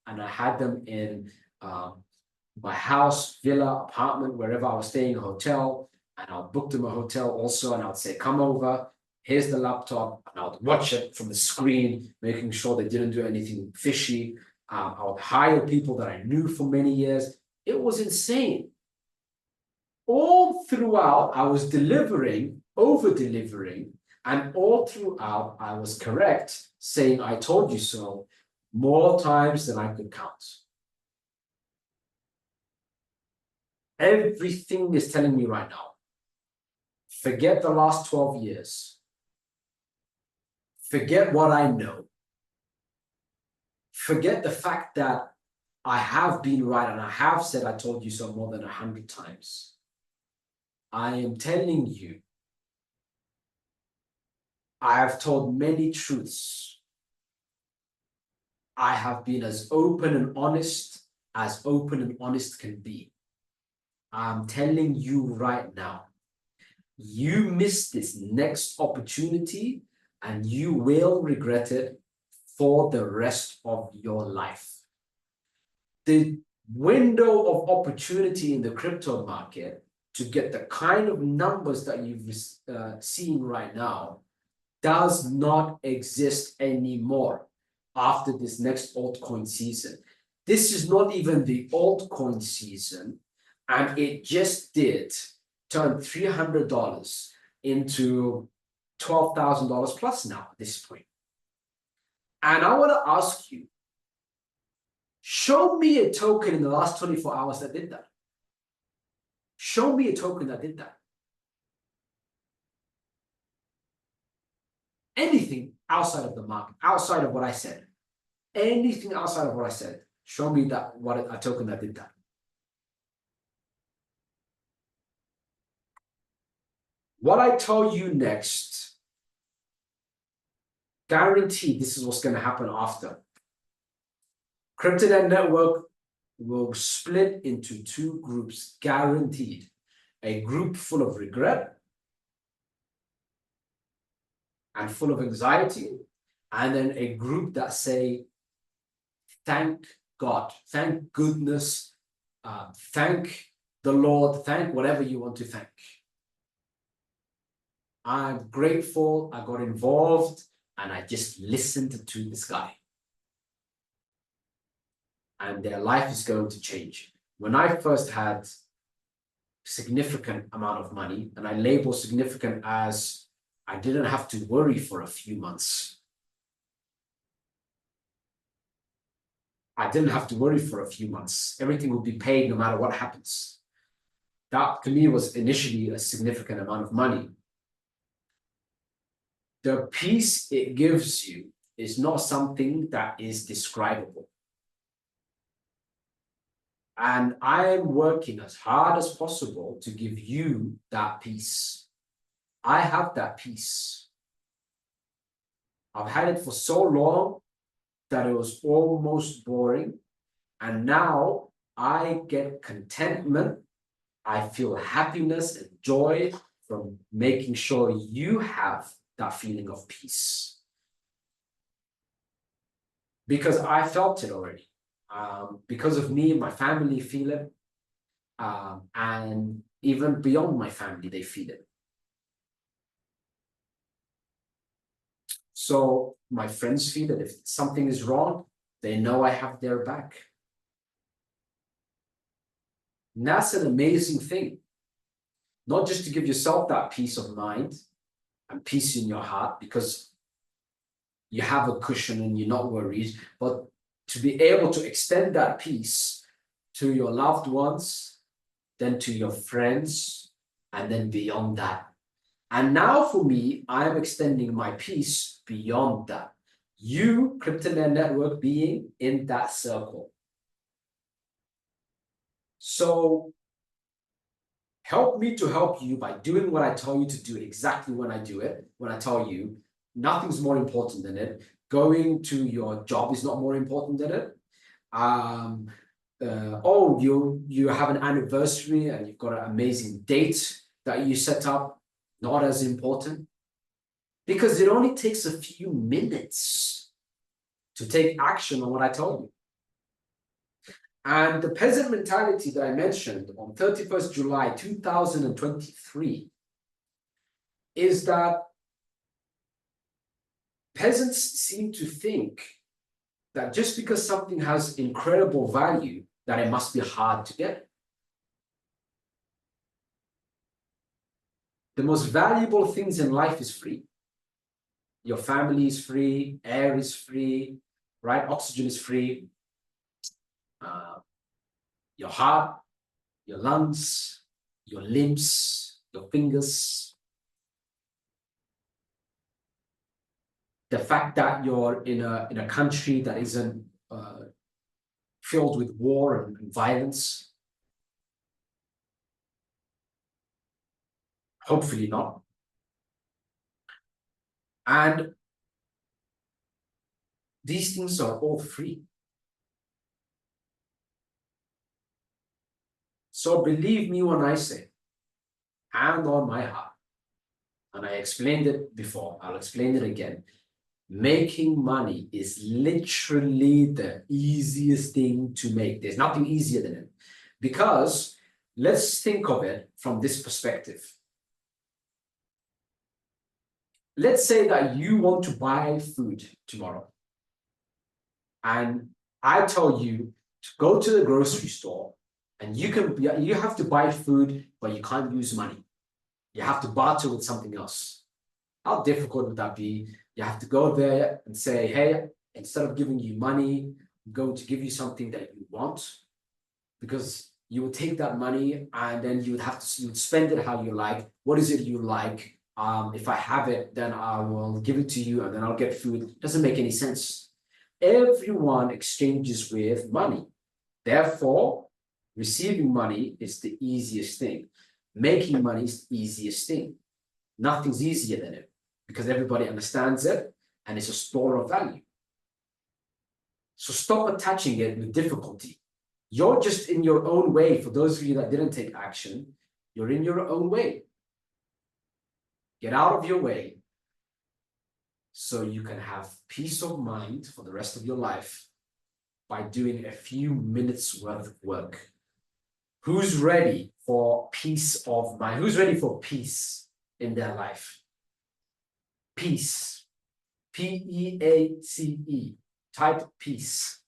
and I had them in my house, villa, apartment, wherever I was staying, a hotel, and I'll book them a hotel also, and I'd say, come over, here's the laptop, and I'll watch it from the screen, making sure they didn't do anything fishy. I would hire people that I knew for many years. It was insane. All throughout, I was delivering, over-delivering, and all throughout, I was correct, saying, I told you so, more times than I could count. Everything is telling me right now, forget the last 12 years. Forget what I know. Forget the fact that I have been right and I have said I told you so more than 100 times. I am telling you, I have told many truths. I have been as open and honest can be. I'm telling you right now, you miss this next opportunity and you will regret it for the rest of your life. The window of opportunity in the crypto market to get the kind of numbers that you've seen right now does not exist anymore after this next altcoin season. This is not even the altcoin season, and it just did turn $300 into $12,000 plus now at this point. And I want to ask you, show me a token in the last 24 hours that did that. Show me a token that did that. Anything outside of the market, outside of what I said. Anything outside of what I said. Show me that a token that did that. What I tell you next, guaranteed this is what's going to happen after. CryptoNet network will split into two groups, guaranteed. A group full of regret and full of anxiety, and then a group that say, thank God, thank goodness, thank the Lord, thank whatever you want to thank. I'm grateful I got involved and I just listened to this guy. And their life is going to change. When I first had significant amount of money, and I label significant as I didn't have to worry for a few months. I didn't have to worry for a few months. Everything would be paid no matter what happens. That to me was initially a significant amount of money. The peace it gives you is not something that is describable. And I'm working as hard as possible to give you that peace. I have that peace. I've had it for so long that it was almost boring. And now I get contentment. I feel happiness and joy from making sure you have that feeling of peace. Because I felt it already. Because of me, my family feel it. And even beyond my family, they feel it. So my friends feel that if something is wrong, they know I have their back. And that's an amazing thing. Not just to give yourself that peace of mind and peace in your heart because you have a cushion and you're not worried, but to be able to extend that peace to your loved ones, then to your friends, and then beyond that. And now for me, I'm extending my peace beyond that. You, CryptoNet Network, being in that circle. So help me to help you by doing what I tell you to do exactly when I do it. When I tell you, nothing's more important than it. Going to your job is not more important than it. Oh, you have an anniversary and you've got an amazing date that you set up. Not as important, because it only takes a few minutes to take action on what I told you. And the peasant mentality that I mentioned on 31st July 2023 is that peasants seem to think that just because something has incredible value, that it must be hard to get. The most valuable things in life is free. Your family is free, air is free, right? Oxygen is free. Your heart, your lungs, your limbs, your fingers. The fact that you're in a country that isn't filled with war and violence. Hopefully not. And these things are all free. So believe me when I say, hand on my heart, and I explained it before, I'll explain it again. Making money is literally the easiest thing to make. There's nothing easier than it. Because let's think of it from this perspective. Let's say that you want to buy food tomorrow. And I tell you to go to the grocery store and you have to buy food, but you can't use money. You have to barter with something else. How difficult would that be? You have to go there and say, hey, instead of giving you money, I'm going to give you something that you want, because you would take that money and then you would spend it how you like. What is it you like? If I have it, then I will give it to you and then I'll get food. It doesn't make any sense. Everyone exchanges with money. Therefore, receiving money is the easiest thing. Making money is the easiest thing. Nothing's easier than it because everybody understands it and it's a store of value. So stop attaching it with difficulty. You're just in your own way. For those of you that didn't take action, you're in your own way. Get out of your way so you can have peace of mind for the rest of your life by doing a few minutes worth of work. Who's ready for peace of mind? Who's ready for peace in their life? Peace. P-E-A-C-E. Type peace.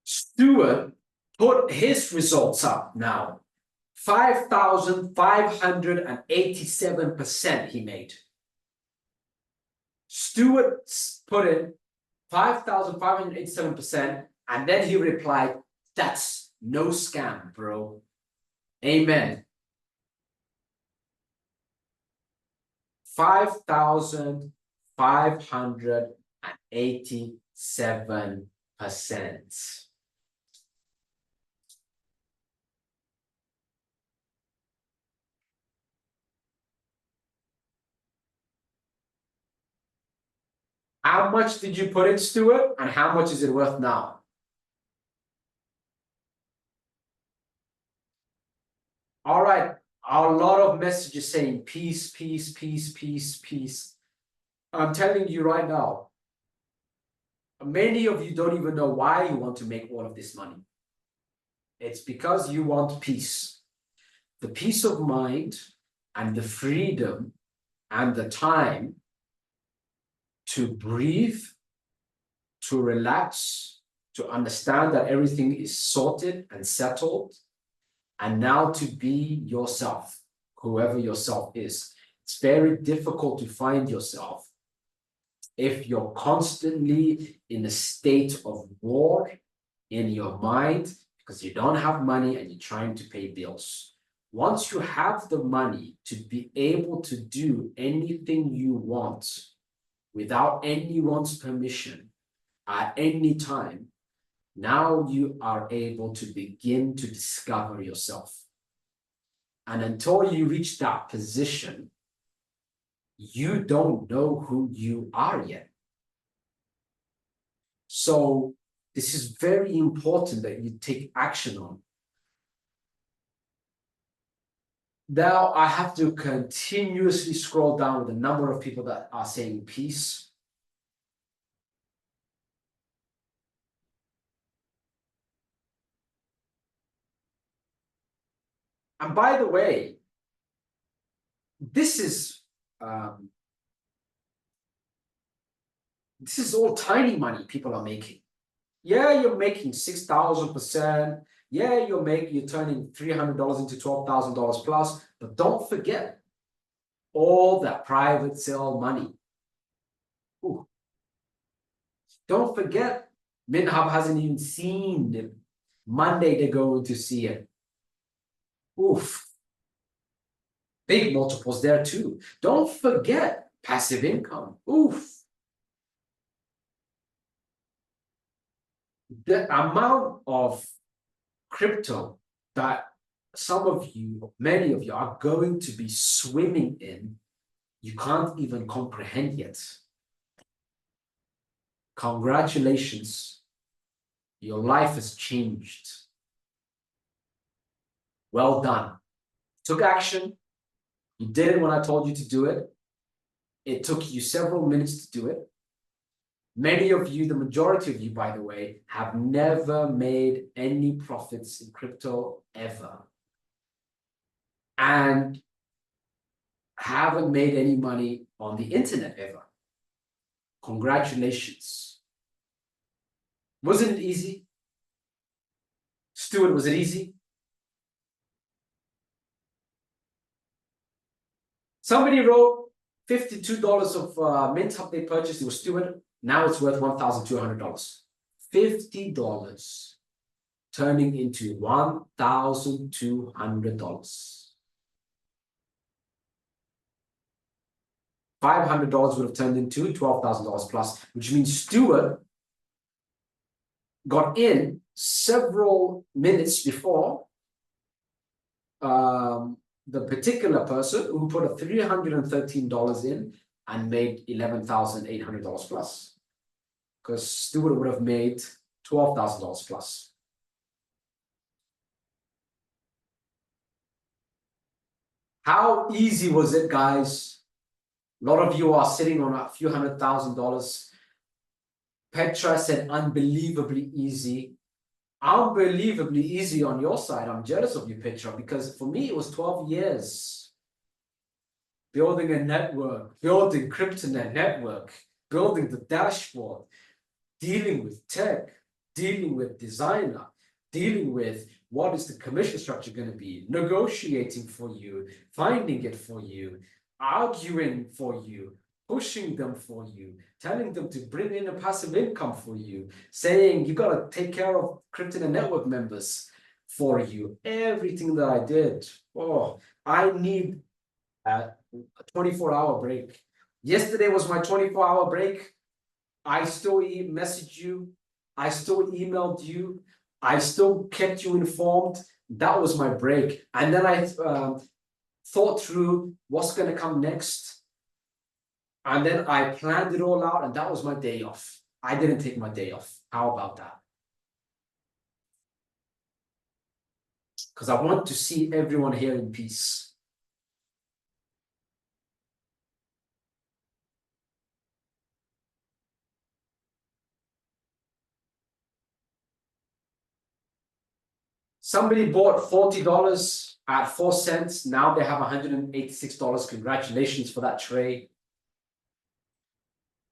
Stuart put his results up now. 5,587% he made. Stuart's put in 5,587%, and then he replied, "That's no scam, bro." Amen. 5,587%. How much did you put in, Stuart? And how much is it worth now? All right. A lot of messages saying peace, peace, peace, peace, peace. I'm telling you right now, many of you don't even know why you want to make all of this money. It's because you want peace. The peace of mind and the freedom and the time to breathe, to relax, to understand that everything is sorted and settled, and now to be yourself, whoever yourself is. It's very difficult to find yourself if you're constantly in a state of war in your mind because you don't have money and you're trying to pay bills. Once you have the money to be able to do anything you want without anyone's permission at any time, now you are able to begin to discover yourself. And until you reach that position, you don't know who you are yet. So this is very important that you take action on. Now I have to continuously scroll down with the number of people that are saying peace. And by the way, this is all tiny money people are making. Yeah, you're making 6,000%. Yeah, you're turning $300 into $12,000 plus. But don't forget all that private sale money. Ooh. Don't forget, MintHub hasn't even seen it. Monday they're going to see it. Oof. Big multiples there too. Don't forget passive income. Oof. The amount of crypto that some of you, many of you are going to be swimming in, you can't even comprehend yet. Congratulations. Your life has changed. Well done. Took action. You did it when I told you to do it. It took you several minutes to do it. Many of you, the majority of you, by the way, have never made any profits in crypto ever. And haven't made any money on the internet ever. Congratulations. Wasn't it easy? Stuart, was it easy? Somebody wrote $52 of MintHub they purchased. It was Stuart. Now it's worth $1,200. $50 turning into $1,200. $500 would have turned into $12,000 plus, which means Stuart got in several minutes before the particular person who put a $313 in and made $11,800 plus, because Stuart would have made $12,000 plus. How easy was it, guys? A lot of you are sitting on a few $100,000. Petra said unbelievably easy. Unbelievably easy on your side. I'm jealous of you, Petra, because for me, it was 12 years. Building a network, building CryptoNet network, building the dashboard, dealing with tech, dealing with designer, dealing with what is the commission structure going to be, negotiating for you, finding it for you, arguing for you, pushing them for you, telling them to bring in a passive income for you, saying you got to take care of CryptoNet network members for you. Everything that I did. Oh, I need a 24-hour break. Yesterday was my 24-hour break. I still messaged you. I still emailed you. I still kept you informed. That was my break. And then I thought through what's going to come next. And then I planned it all out, and that was my day off. I didn't take my day off. How about that? Because I want to see everyone here in peace. Somebody bought $40 at 4 cents. Now they have $186. Congratulations for that trade.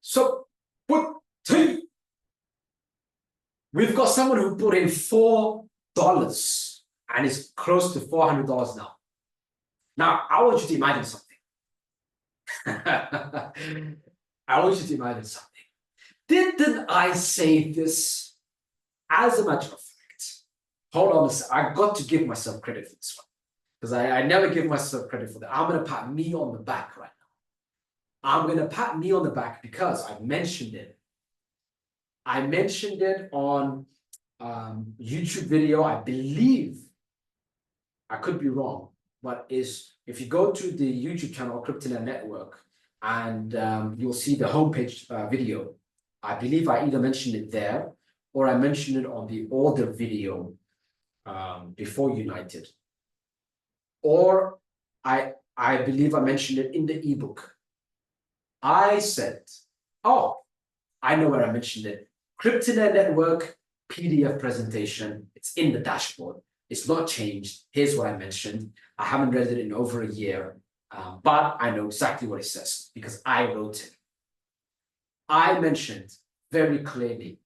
So, we've got someone who put in $4 and is close to $400 now. Now, I want you to imagine something. I want you to imagine something. Didn't I say this? As a matter of fact, hold on a second. I got to give myself credit for this one, because I never give myself credit for that. I'm going to pat me on the back right now. I'm going to pat me on the back because I mentioned it. I mentioned it on YouTube video. I believe, I could be wrong, but if you go to the YouTube channel, CryptoNet Network, and you'll see the homepage video. I believe I either mentioned it there or I mentioned it on the older video before United. Or I believe I mentioned it in the ebook. I said, oh, I know where I mentioned it. CryptoNet Network PDF presentation. It's in the dashboard. It's not changed. Here's what I mentioned. I haven't read it in over a year, but I know exactly what it says because I wrote it. I mentioned very clearly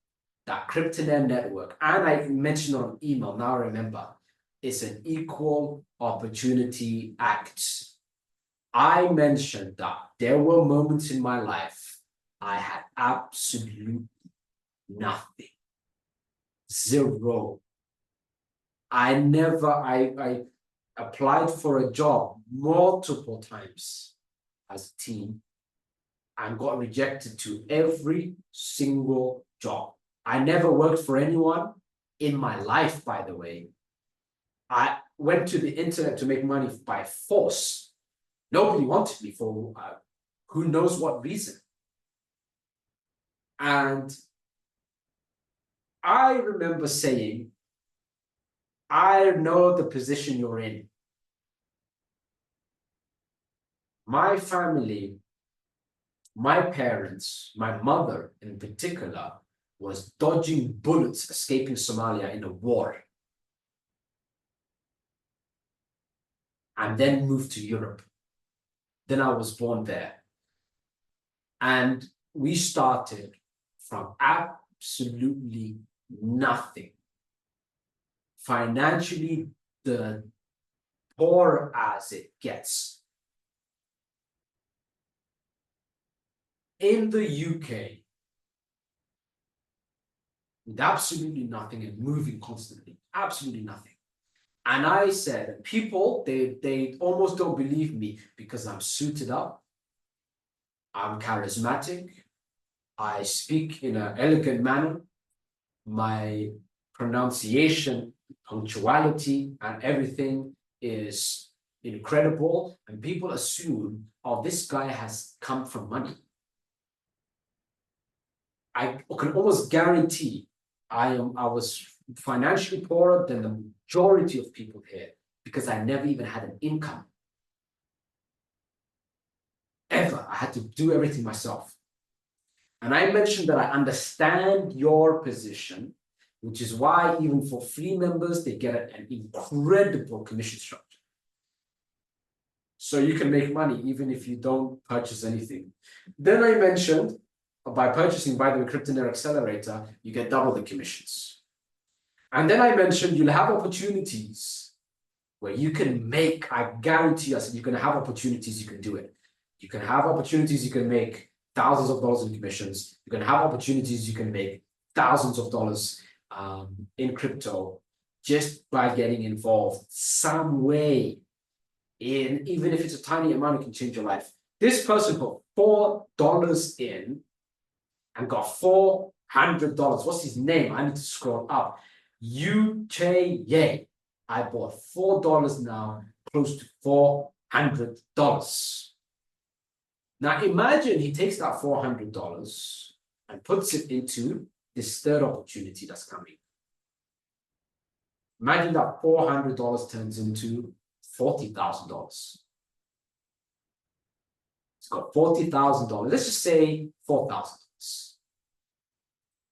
that CryptoNet Network, and I mentioned on email, now I remember, it's an equal opportunity act. I mentioned that there were moments in my life I had absolutely nothing. Zero. I applied for a job multiple times as a team and got rejected to every single job. I never worked for anyone in my life, by the way. I went to the internet to make money by force. Nobody wanted me for who knows what reason. And I remember saying, I know the position you're in. My family, my parents, my mother in particular, was dodging bullets, escaping Somalia in a war. And then moved to Europe. Then I was born there. And we started from absolutely nothing. Financially, the poor as it gets. In the UK, with absolutely nothing and moving constantly, absolutely nothing. And I said, people, they almost don't believe me because I'm suited up. I'm charismatic. I speak in an elegant manner. My pronunciation, punctuality, and everything is incredible. And people assume, oh, this guy has come from money. I can almost guarantee I was financially poorer than the majority of people here because I never even had an income. Ever. I had to do everything myself. And I mentioned that I understand your position, which is why even for free members, they get an incredible commission structure. So you can make money even if you don't purchase anything. Then I mentioned by purchasing, by the way, CryptoNair Accelerator, you get double the commissions. And then I mentioned you'll have opportunities where you can make, I guarantee you, I said you're going to have opportunities, you can do it. You can have opportunities, you can make thousands of dollars in commissions. You can have opportunities, you can make thousands of dollars in crypto just by getting involved some way in, even if it's a tiny amount, it can change your life. This person put $4 in and got $400. What's his name? I need to scroll up. Yay. I bought $4 now, close to $400. Now imagine he takes that $400 and puts it into this third opportunity that's coming. Imagine that $400 turns into $40,000. It's got $40,000. Let's just say $4,000.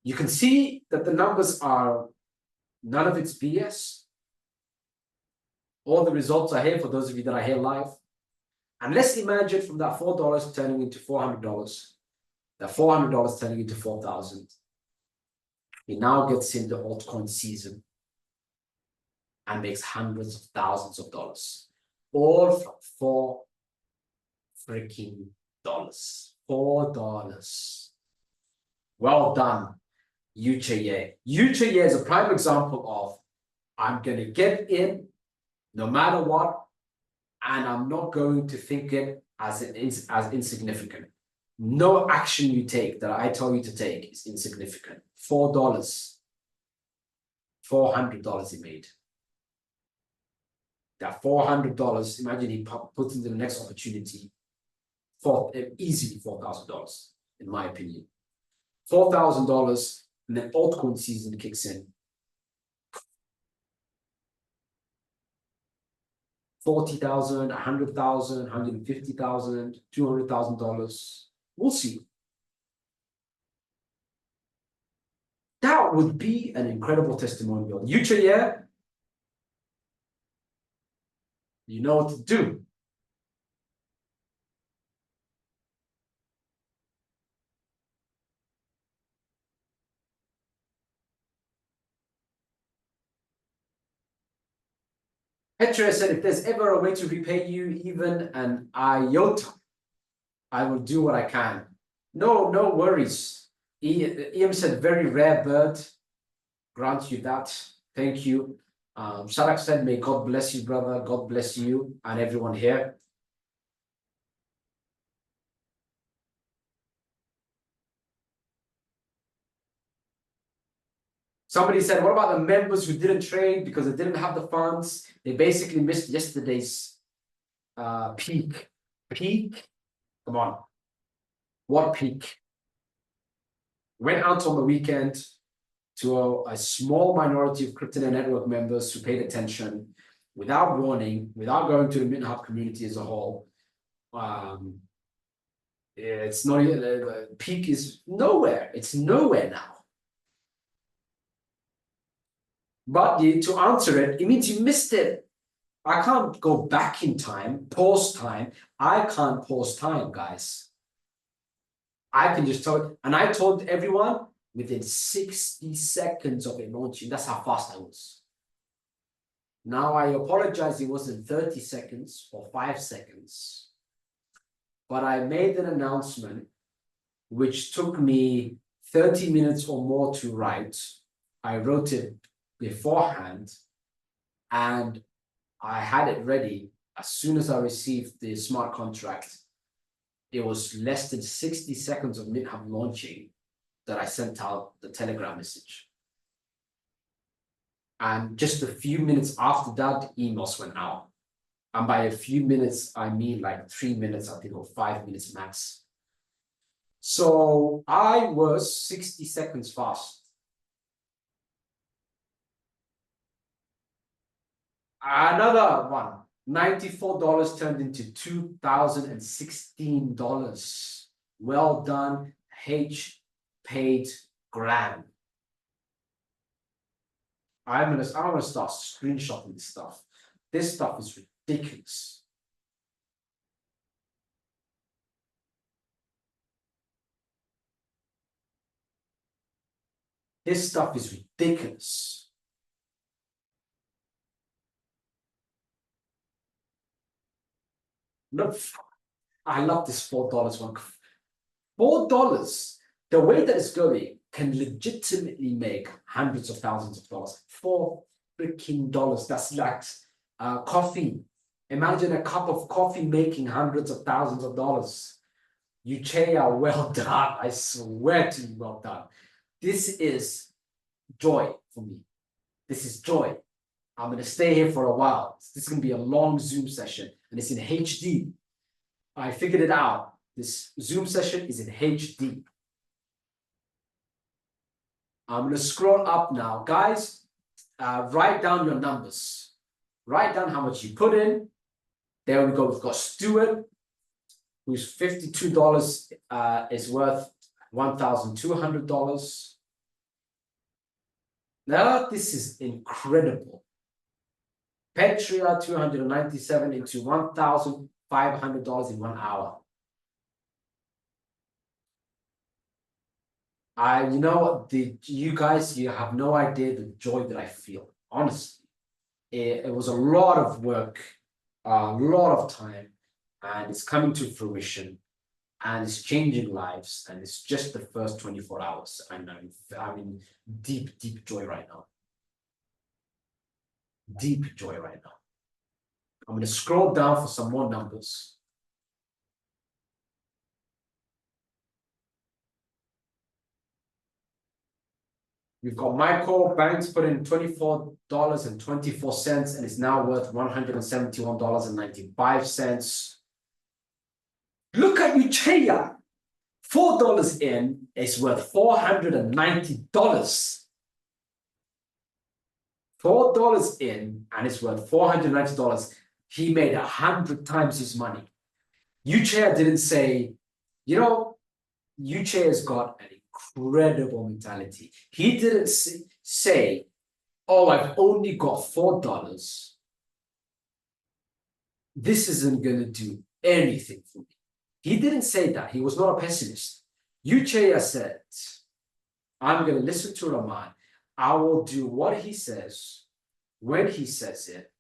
You can see that the numbers are, none of it's BS. All the results are here for those of you that are here live. And let's imagine from that $4 turning into $400, that $400 turning into $4,000. He now gets into altcoin season and makes hundreds of thousands of dollars, all for freaking dollars. $4. Well done, Yay. Yay is a prime example of I'm going to get in no matter what, and I'm not going to think it as insignificant. No action you take that I tell you to take is insignificant. $4, $400 he made. That $400, imagine he puts into the next opportunity, easily $4,000, in my opinion. $4,000, and then altcoin season kicks in. 40,000, 100,000, 150,000, $200,000. We'll see. That would be an incredible testimonial. Yeah? You know what to do. Petra said, if there's ever a way to repay you even an iota, I will do what I can. No worries. Ian said, very rare bird. Grant you that. Thank you. Shadak said, may God bless you, brother. God bless you and everyone here. Somebody said, what about the members who didn't trade because they didn't have the funds? They basically missed yesterday's peak. Peak? Come on. What peak? Went out on the weekend to a small minority of CryptoNair network members who paid attention without warning, without going to the MintHub community as a whole. It's not, peak is nowhere. It's nowhere now. But to answer it, it means you missed it. I can't go back in time, pause time. I can't pause time, guys. I can just tell, and I told everyone within 60 seconds of it launching. That's how fast I was. Now I apologize, it wasn't 30 seconds or 5 seconds. But I made an announcement which took me 30 minutes or more to write. I wrote it beforehand and I had it ready as soon as I received the smart contract it was less than 60 seconds of MintHub launching that I sent out the Telegram message. And just a few minutes after that, the emails went out. And by a few minutes, I mean like 3 minutes, I think, or 5 minutes max. So I was 60 seconds fast. Another one, $94 turned into $2,016. Well done, H paid grand. I'm gonna start screenshotting this stuff. This stuff is ridiculous. This stuff is ridiculous. Look, I love this $4 one. $4, the way that it's going, can legitimately make hundreds of thousands of dollars. $4 freaking. That's like coffee. Imagine a cup of coffee making hundreds of thousands of dollars. Uchea, well done. I swear to you, well done. This is joy for me. This is joy. I'm going to stay here for a while. This is going to be a long Zoom session, and it's in HD. I figured it out. This Zoom session is in HD. I'm going to scroll up now. Guys, write down your numbers. Write down how much you put in. There we go. We've got Stuart, who's $52 is worth $1,200. Now, this is incredible. Petria, 297 into $1,500 in 1 hour. You know, you guys, you have no idea the joy that I feel. Honestly, it was a lot of work, a lot of time, and it's coming to fruition, and it's changing lives, and it's just the first 24 hours, and I'm in deep, deep joy right now. Deep joy right now. I'm going to scroll down for some more numbers. We've got Michael Banks put in $24.24 and is now worth $171.95. Look at Uchea. $4 in is worth $490. $4 in and it's worth $490. He made 100 times his money. Uchea didn't say, you know, Uchea's got an incredible mentality. He didn't say, oh, I've only got $4. This isn't going to do anything for me. He didn't say that. He was not a pessimist. Uchea said, I'm going to listen to Rahman. I will do what he says when he says it.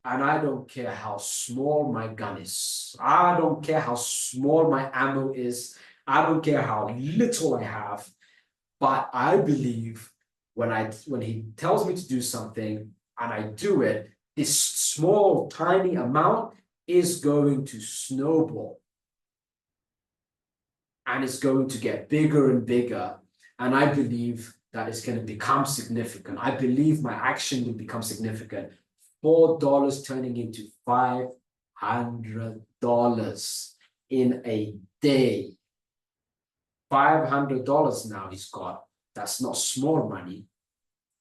And I don't care how small my gun is. I don't care how small my ammo is. I don't care how little I have. But I believe when he tells me to do something and I do it, this small, tiny amount is going to snowball. And it's going to get bigger and bigger. And I believe that it's going to become significant. I believe my action will become significant. $4 turning into $500 in a day. $500 now he's got. That's not small money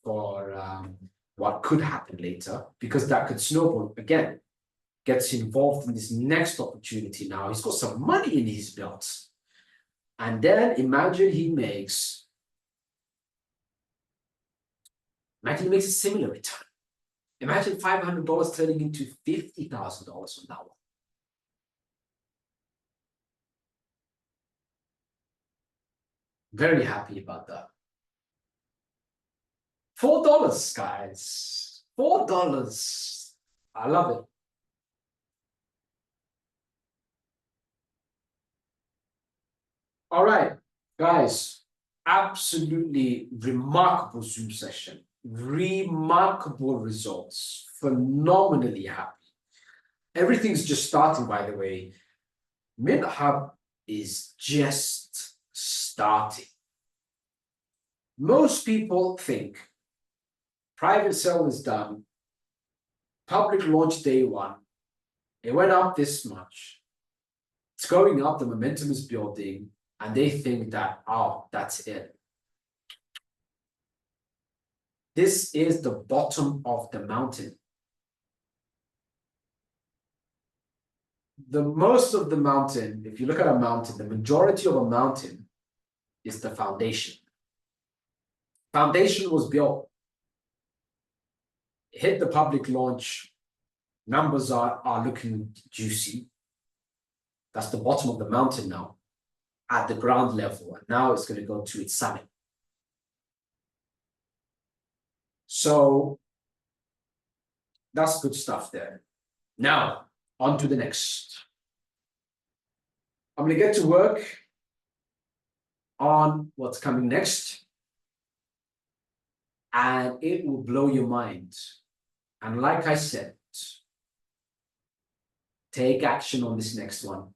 for what could happen later, because that could snowball again. Gets involved in this next opportunity now. He's got some money in his belt. And then imagine he makes a similar return. Imagine $500 turning into $50,000 on that one. Very happy about that. $4, guys. $4. I love it. All right, guys. Absolutely remarkable Zoom session. Remarkable results. Phenomenally happy. Everything's just starting, by the way. MintHub is just starting. Most people think private sale is done, public launch day one, it went up this much, it's going up, the momentum is building, and they think that, oh, that's it. This is the bottom of the mountain. The most of the mountain, if you look at a mountain, the majority of a mountain is the foundation. Foundation was built, hit the public launch, numbers are looking juicy. That's the bottom of the mountain now, at the ground level, and now it's going to go to its summit. So that's good stuff there. Now, on to the next. I'm going to get to work on what's coming next, and it will blow your mind. And like I said, take action on this next one.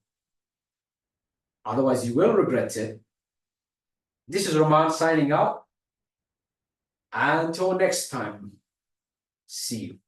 Otherwise, you will regret it. This is Roman signing out. Until next time, see you.